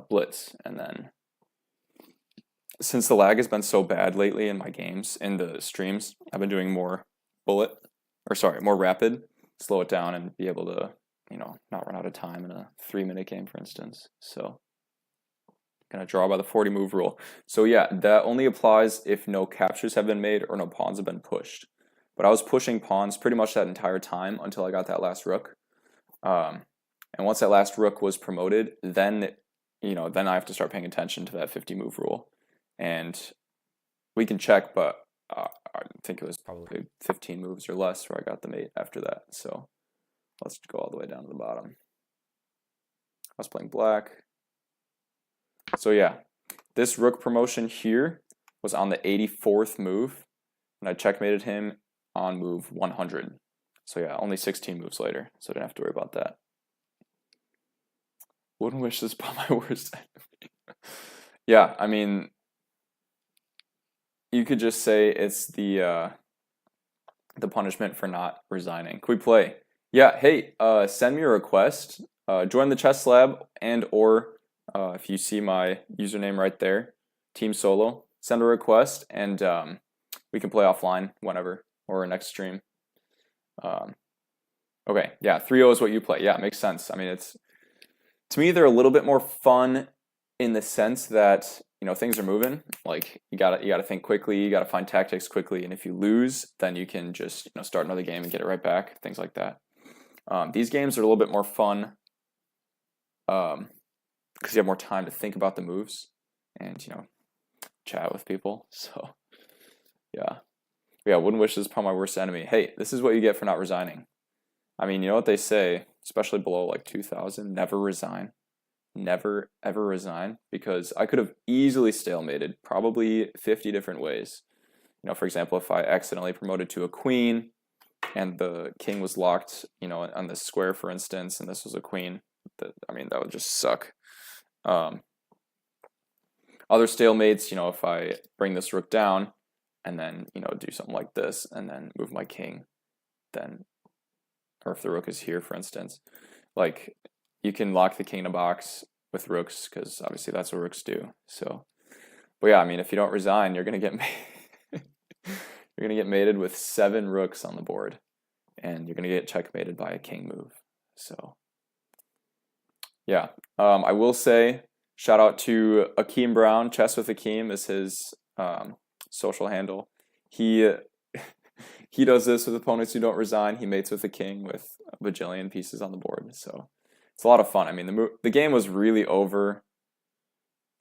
Blitz. And then since the lag has been so bad lately in my games, in the streams, I've been doing more bullet, or sorry, more rapid, slow it down and be able to, you know, not run out of time in a 3-minute game, for instance. So gonna draw by the 40 move rule. So yeah, that only applies if no captures have been made or no pawns have been pushed. But I was pushing pawns pretty much that entire time until I got that last rook. And once that last rook was promoted, then then I have to start paying attention to that 50 move rule. And we can check, but I think it was probably 15 moves or less where I got the mate after that. So let's go all the way down to the bottom. I was playing black. So yeah, this rook promotion here was on the 84th move, and I checkmated him on move 100. So yeah, only 16 moves later, so I didn't have to worry about that. Wouldn't wish this upon my worst enemy. Yeah, I mean, you could just say it's the punishment for not resigning. Can we play? Yeah, hey, send me a request. Join the chess lab, and or if you see my username right there, Team Solo, send a request, and we can play offline whenever, or next stream. Okay, yeah, 3-0 is what you play. Yeah, it makes sense. I mean, it's, to me, they're a little bit more fun in the sense that, you know, things are moving. Like, you gotta think quickly, you gotta find tactics quickly, and if you lose, then you can just, you know, start another game and get it right back, things like that. These games are a little bit more fun because you have more time to think about the moves and, you know, chat with people. So, yeah. Wouldn't wish this upon my worst enemy. Hey, this is what you get for not resigning. I mean, you know what they say, especially below like 2,000, never resign. Never, ever resign, because I could have easily stalemated probably 50 different ways. You know, for example, if I accidentally promoted to a queen and the king was locked, you know, on this square, for instance, and this was a queen, I mean, that would just suck. Other stalemates, you know, if I bring this rook down and then, you know, do something like this and then move my king, then, or if the rook is here, for instance, like, you can lock the king in a box with rooks, because obviously that's what rooks do. So, but yeah, I mean, if you don't resign, you're gonna get you're gonna get mated with 7 rooks on the board, and you're gonna get checkmated by a king move. So, yeah, I will say shout out to Akeem Brown. Chess with Akeem is his social handle. He does this with opponents who don't resign. He mates with the king with a bajillion pieces on the board. So it's a lot of fun. I mean, the game was really over.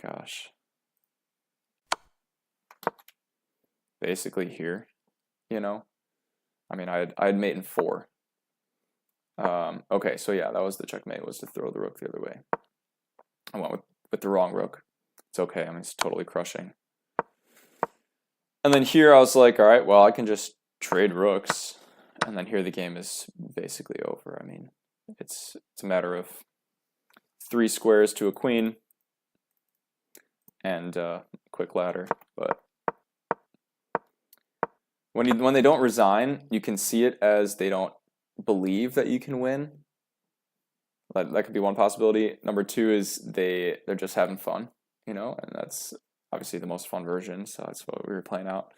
Gosh. Basically here, you know? I mean, I'd mate in 4. Okay, so yeah, that was the checkmate, was to throw the rook the other way. I went with the wrong rook. It's okay, I mean, it's totally crushing. And then here I was like, all right, well, I can just trade rooks. And then here the game is basically over. I mean, it's a matter of 3 squares to a queen and quick ladder. But when they don't resign, you can see it as they don't believe that you can win. That could be one possibility. Number 2 is they're just having fun, you know, and that's obviously the most fun version, so that's what we were playing out.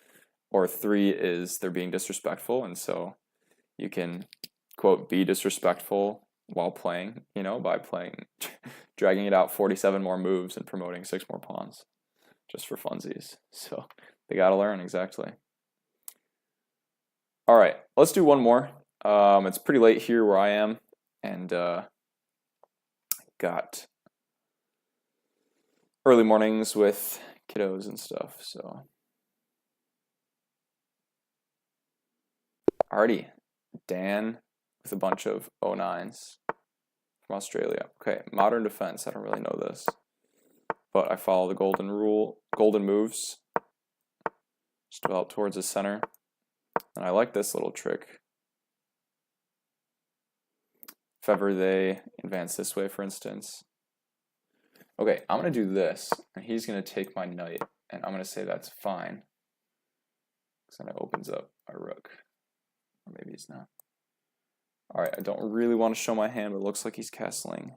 Or 3 is they're being disrespectful, and so you can, quote, be disrespectful while playing, you know, by playing, dragging it out 47 more moves and promoting 6 more pawns, just for funsies. So they gotta learn, exactly. All right, let's do one more. It's pretty late here where I am, and got early mornings with kiddos and stuff, so. Alrighty, Dan with a bunch of 09s from Australia. Okay, modern defense, I don't really know this, but I follow the golden rule, golden moves. Just develop towards the center, and I like this little trick. If ever they advance this way, for instance. Okay, I'm going to do this, and he's going to take my knight, and I'm going to say that's fine. Because then it opens up my rook. Or maybe he's not. Alright, I don't really want to show my hand, but it looks like he's castling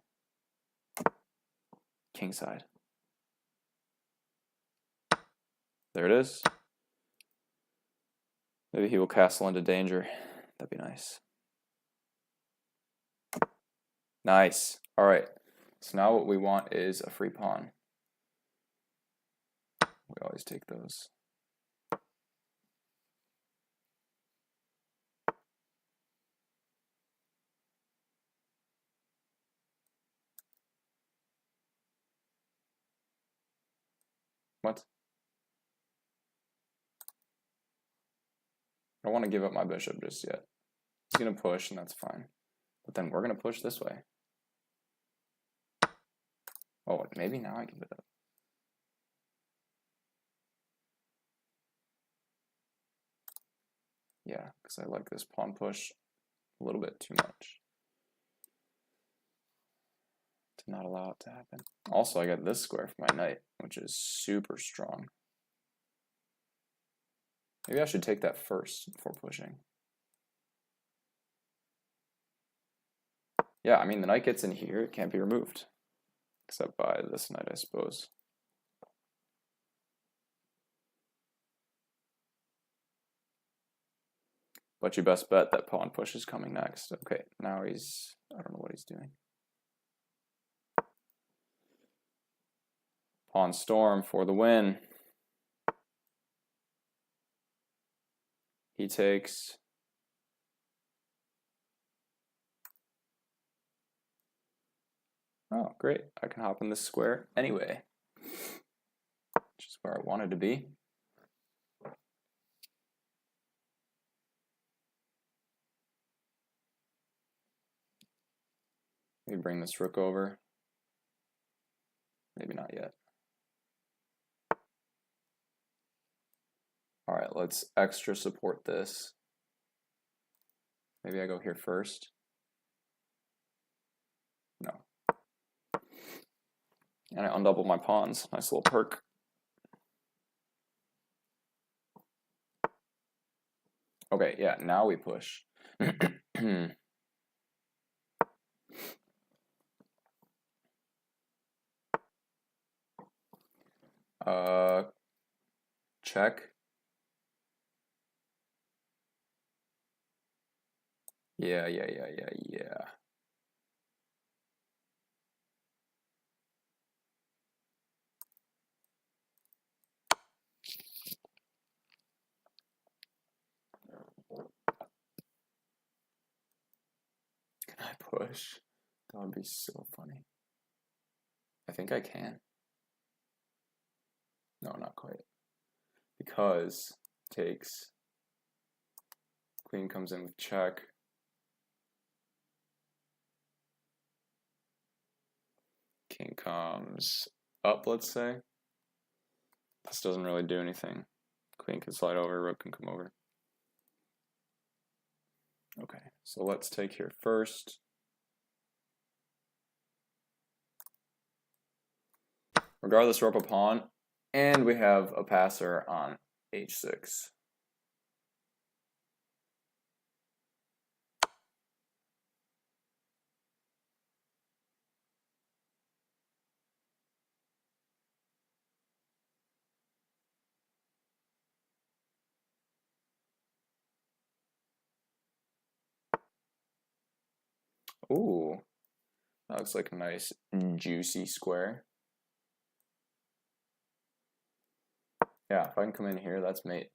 kingside. There it is. Maybe he will castle into danger. That'd be nice. Nice. All right. So now what we want is a free pawn. We always take those. What? I don't want to give up my bishop just yet. He's going to push, and that's fine. But then we're going to push this way. Oh, maybe now I give it up. Yeah, because I like this pawn push a little bit too much to not allow it to happen. Also, I got this square for my knight, which is super strong. Maybe I should take that first before pushing. Yeah, I mean, the knight gets in here, it can't be removed. Except by this knight, I suppose. But you best bet that pawn push is coming next. Okay, now he's, I don't know what he's doing. Pawn storm for the win. He takes. Oh, great. I can hop in this square anyway, which is where I wanted to be. Maybe bring this rook over. Maybe not yet. All right, let's extra support this. Maybe I go here first. No. And I undouble my pawns. Nice little perk. Okay, yeah, now we push. Check. Yeah. Can I push? That would be so funny. I think I can. No, not quite. Because takes, queen comes in with check. King comes up, let's say. This doesn't really do anything. Queen can slide over, rook can come over. Okay, so let's take here first. Regardless, we're up a pawn, and we have a passer on h6. Ooh, that looks like a nice juicy square. Yeah, if I can come in here, that's mate.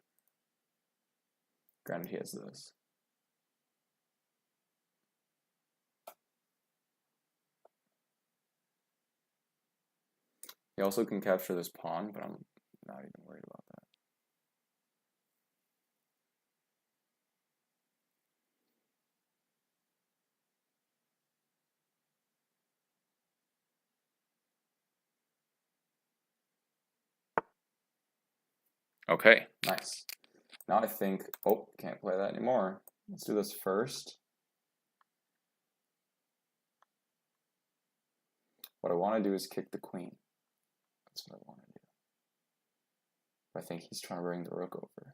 Granted, he has this. He also can capture this pawn, but I'm not even worried about that. Okay, nice. Now I think, oh, can't play that anymore. Let's do this first. What I want to do is kick the queen. That's what I want to do. I think he's trying to bring the rook over.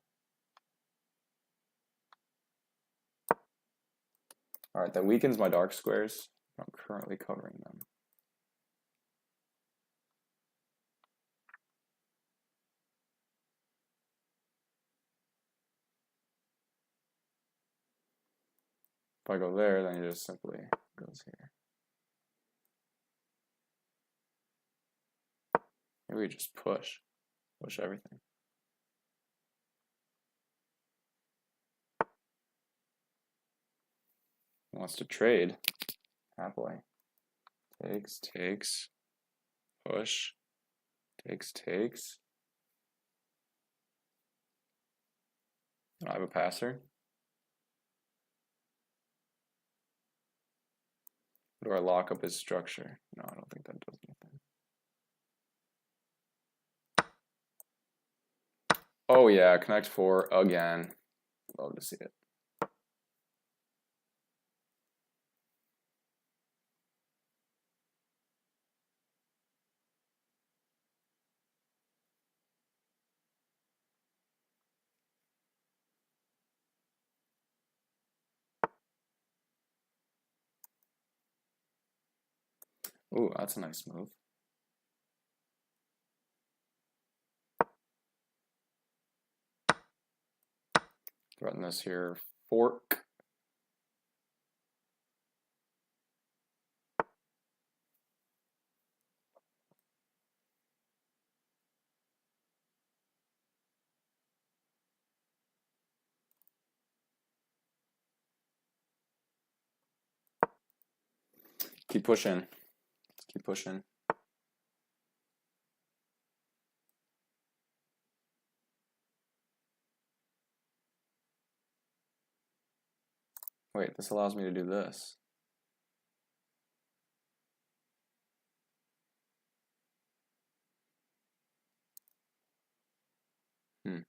Alright, that weakens my dark squares. I'm currently covering them. If I go there, then he just simply goes here. Maybe we just push everything. He wants to trade, happily. Takes, push, takes. I have a passer. Do I lock up his structure? No, I don't think that does anything. Oh yeah, connect 4 again. Love to see it. Ooh, that's a nice move. Threaten this here. Fork. Keep pushing. Let's keep pushing. Wait, this allows me to do this. Hmm.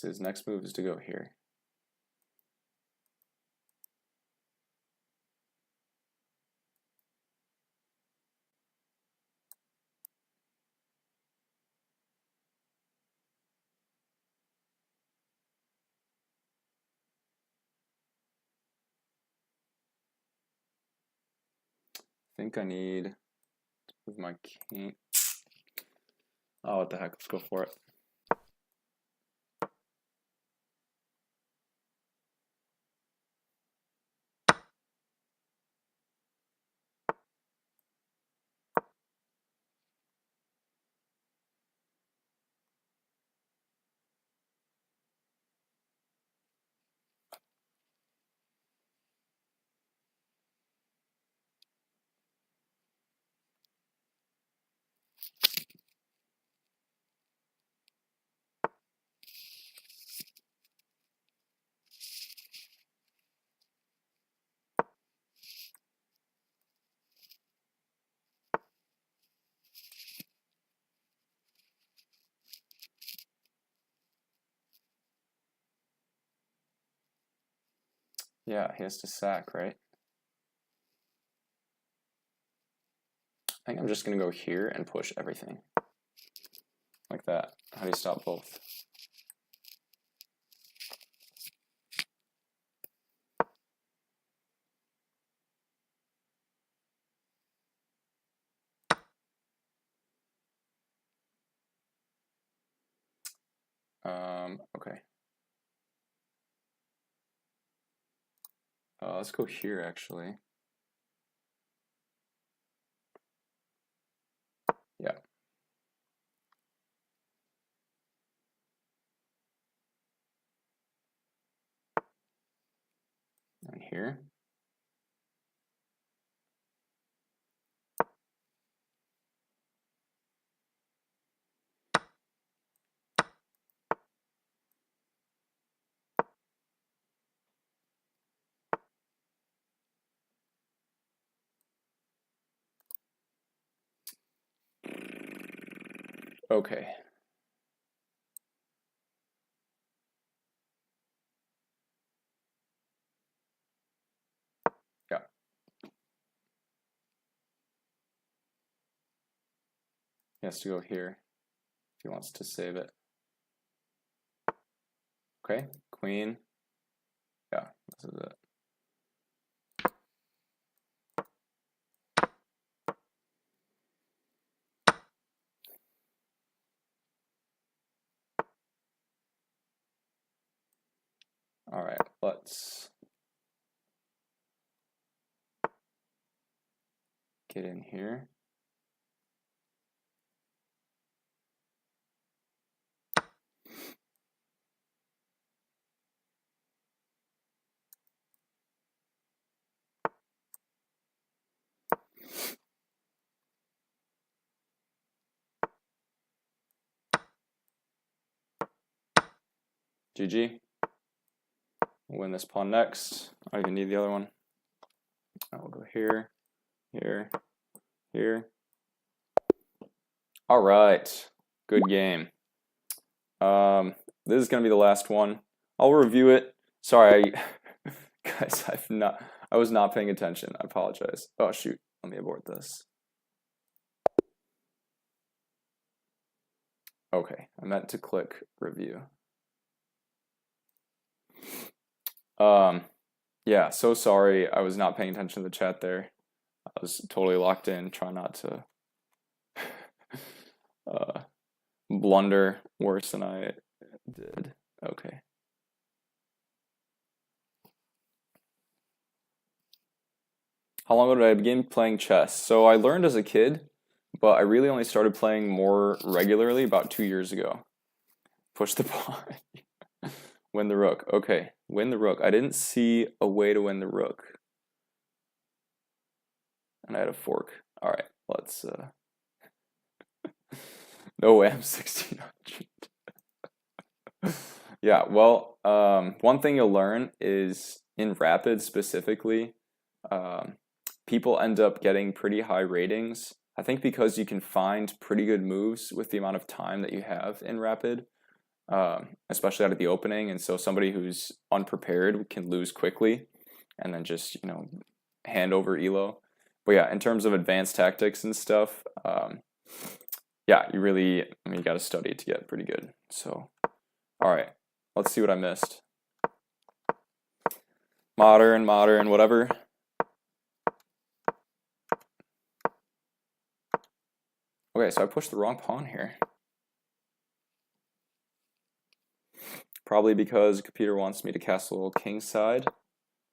His next move is to go here. I think I need to move my king. Oh, what the heck? Let's go for it. Yeah, he has to sack, right? I think I'm just going to go here and push everything. Like that. How do you stop both? Okay. Let's go here, actually. Yeah. And here. Okay. Yeah. He has to go here if he wants to save it. Okay. Queen. Yeah, this is it. All right, let's get in here. GG. We'll win this pawn next. I don't even need the other one. I'll go here, here, here. All right, good game. This is gonna be the last one. I'll review it. Sorry, guys, I was not paying attention. I apologize. Oh shoot, let me abort this. Okay, I meant to click review. Yeah, so sorry. I was not paying attention to the chat there. I was totally locked in, trying not to blunder worse than I did. Okay. How long ago did I begin playing chess? So I learned as a kid, but I really only started playing more regularly about 2 years ago. Push the pawn. Win the rook. Okay, win the rook. I didn't see a way to win the rook. And I had a fork. All right, let's no way I'm 1600. Yeah, well, one thing you'll learn is in Rapid specifically, people end up getting pretty high ratings. I think because you can find pretty good moves with the amount of time that you have in Rapid, especially out of the opening. And so somebody who's unprepared can lose quickly and then just, hand over elo. But yeah, in terms of advanced tactics and stuff, yeah, you got to study to get pretty good. So, all right, let's see what I missed. Modern, whatever. Okay, so I pushed the wrong pawn here. Probably because the computer wants me to castle kingside,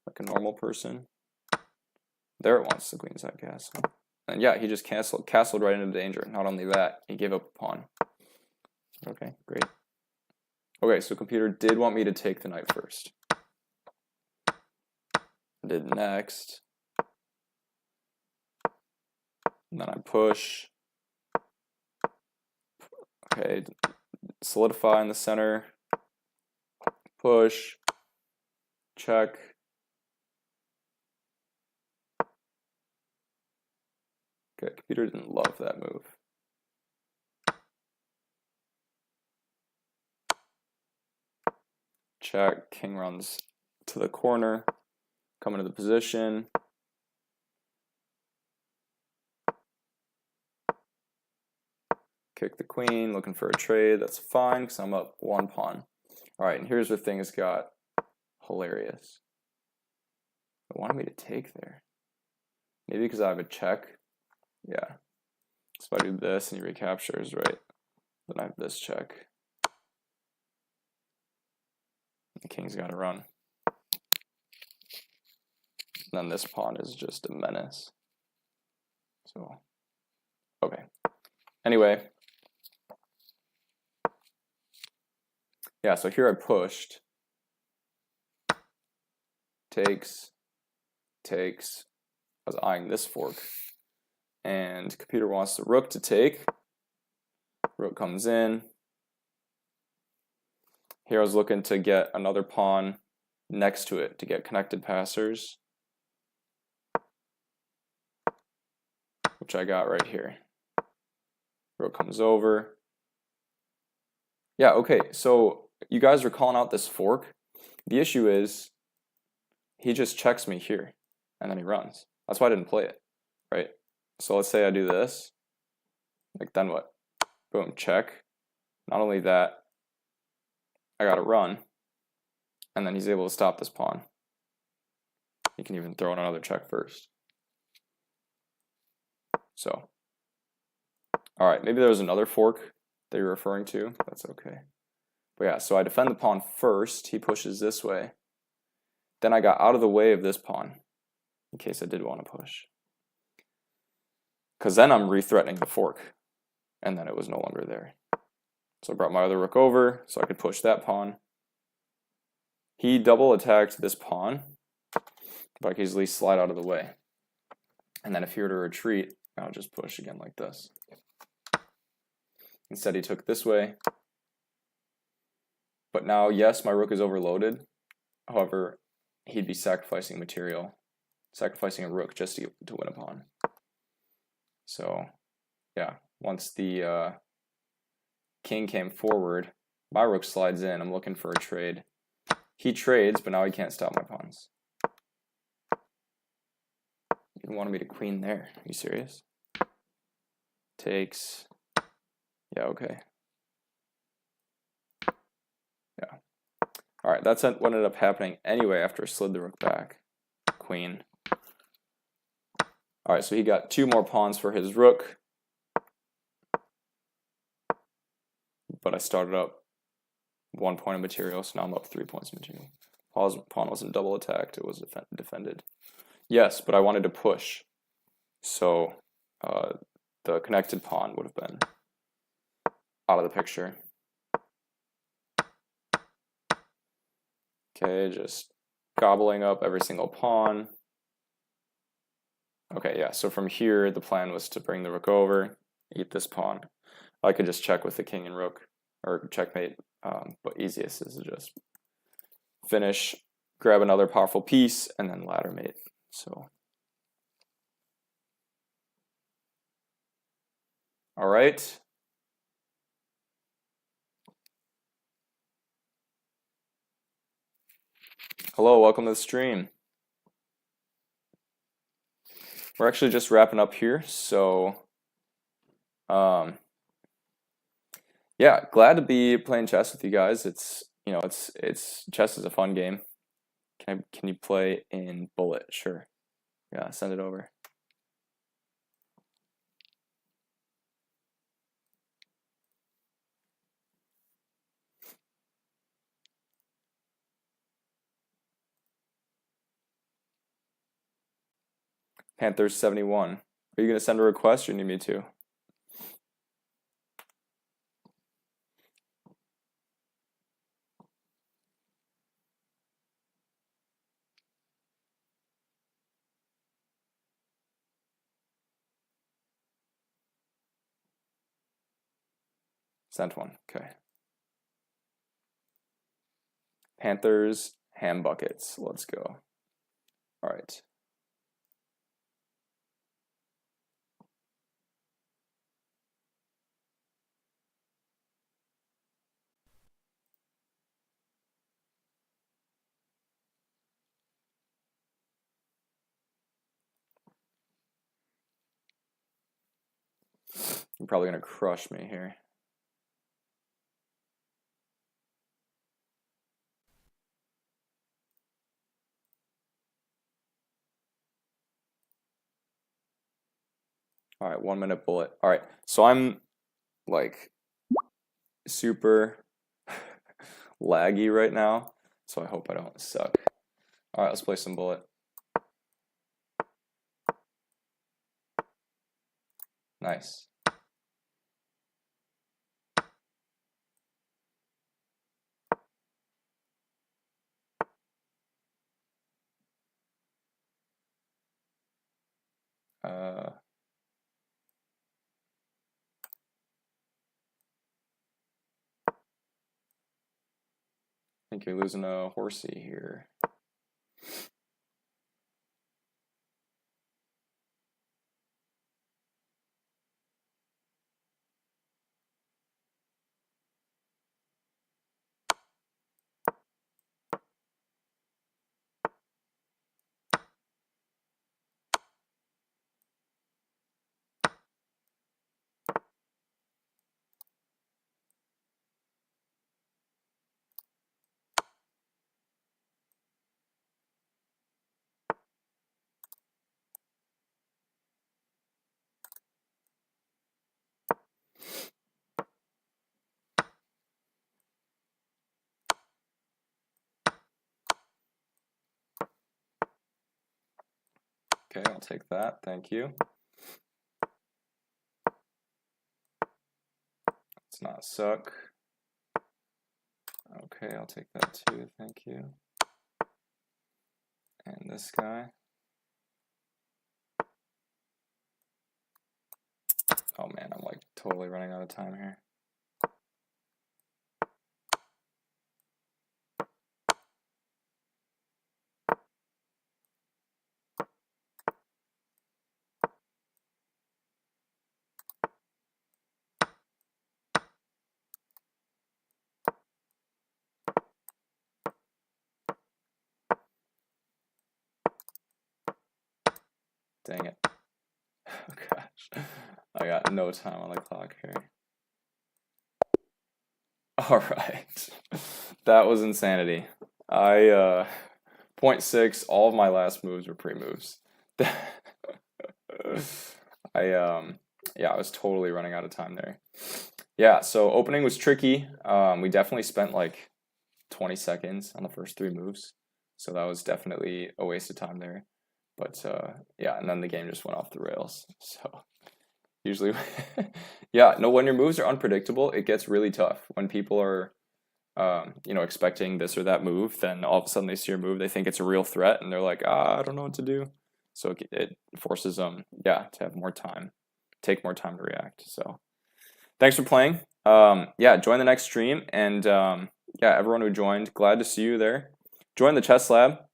like a normal person. There it wants the queenside castle. And yeah, he just castled right into danger. Not only that, he gave up a pawn. Okay, great. Okay, so computer did want me to take the knight first. Did next. And then I push. Okay, solidify in the center. Push. Check. Okay, computer didn't love that move. Check. King runs to the corner. come into the position. Kick the queen, looking for a trade. That's fine because I'm up 1 pawn. All right, and here's where things got hilarious. It wanted me to take there. Maybe because I have a check. Yeah. So if I do this and he recaptures, right? Then I have this check. The king's got to run. And then this pawn is just a menace. So, okay. Anyway. Yeah, so here I pushed. Takes. I was eyeing this fork. And computer wants the rook to take. Rook comes in. Here I was looking to get another pawn next to it to get connected passers, which I got right here. Rook comes over. Yeah, okay, so you guys are calling out this fork. The issue is he just checks me here, and then he runs. That's why I didn't play it, right? So let's say I do this. Like, then what? Boom, check. Not only that, I got to run, and then he's able to stop this pawn. He can even throw in another check first. So, all right, maybe there's another fork that you're referring to. That's okay. But yeah, so I defend the pawn first. He pushes this way. Then I got out of the way of this pawn, in case I did want to push. Because then I'm re-threatening the fork, and then it was no longer there. So I brought my other rook over, so I could push that pawn. He double attacked this pawn, but I could easily slide out of the way. And then if he were to retreat, I'll just push again like this. Instead, he took this way. But now, yes, my rook is overloaded. However, he'd be sacrificing material, sacrificing a rook just to win a pawn. So, yeah, once the king came forward, my rook slides in. I'm looking for a trade. He trades, but now he can't stop my pawns. He wanted me to queen there. Are you serious? Takes. Yeah, okay. Yeah. All right, that's what ended up happening anyway after I slid the rook back. Queen. All right, so he got 2 more pawns for his rook. But I started up 1 point of material, so now I'm up 3 points of material. Pawn wasn't double attacked, it was defended. Yes, but I wanted to push. So the connected pawn would have been out of the picture. Okay, just gobbling up every single pawn. Okay, yeah, so from here, the plan was to bring the rook over, eat this pawn. I could just check with the king and rook, or checkmate, but easiest is to just finish, grab another powerful piece, and then ladder mate. So, all right. Hello, welcome to the stream. We're actually just wrapping up here, so yeah, glad to be playing chess with you guys. It's chess is a fun game. Can you play in Bullet? Sure. Yeah, send it over. Panthers 71. Are you gonna send a request or you need me to? Sent one. Okay. Panthers ham buckets. Let's go. All right. You're probably gonna crush me here. All right, 1 minute bullet. All right, so I'm like super laggy right now, so I hope I don't suck. All right, let's play some bullet. Nice. I think you're losing a horsey here. Okay, I'll take that. Thank you. Let's not suck. Okay, I'll take that too. Thank you. And this guy. Oh man, I'm like totally running out of time here. Dang it. Oh gosh. I got no time on the clock here. All right. That was insanity. 0.6, all of my last moves were pre-moves. Yeah, I was totally running out of time there. Yeah, so opening was tricky. We definitely spent like 20 seconds on the first 3 moves. So that was definitely a waste of time there. But yeah, and then the game just went off the rails. So usually, yeah, no, when your moves are unpredictable, it gets really tough. When people are, you know, expecting this or that move, then all of a sudden they see your move, they think it's a real threat, and they're like, I don't know what to do. So it forces them, yeah, to have more time, take more time to react. So thanks for playing. Yeah, join the next stream, and yeah, everyone who joined, glad to see you there. Join the chess lab.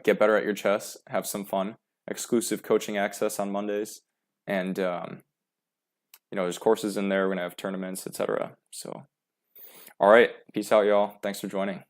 Get better at your chess, have some fun. Exclusive coaching access on Mondays, and you know, there's courses in there. We're gonna have tournaments, etc. So, all right, peace out, y'all. Thanks for joining.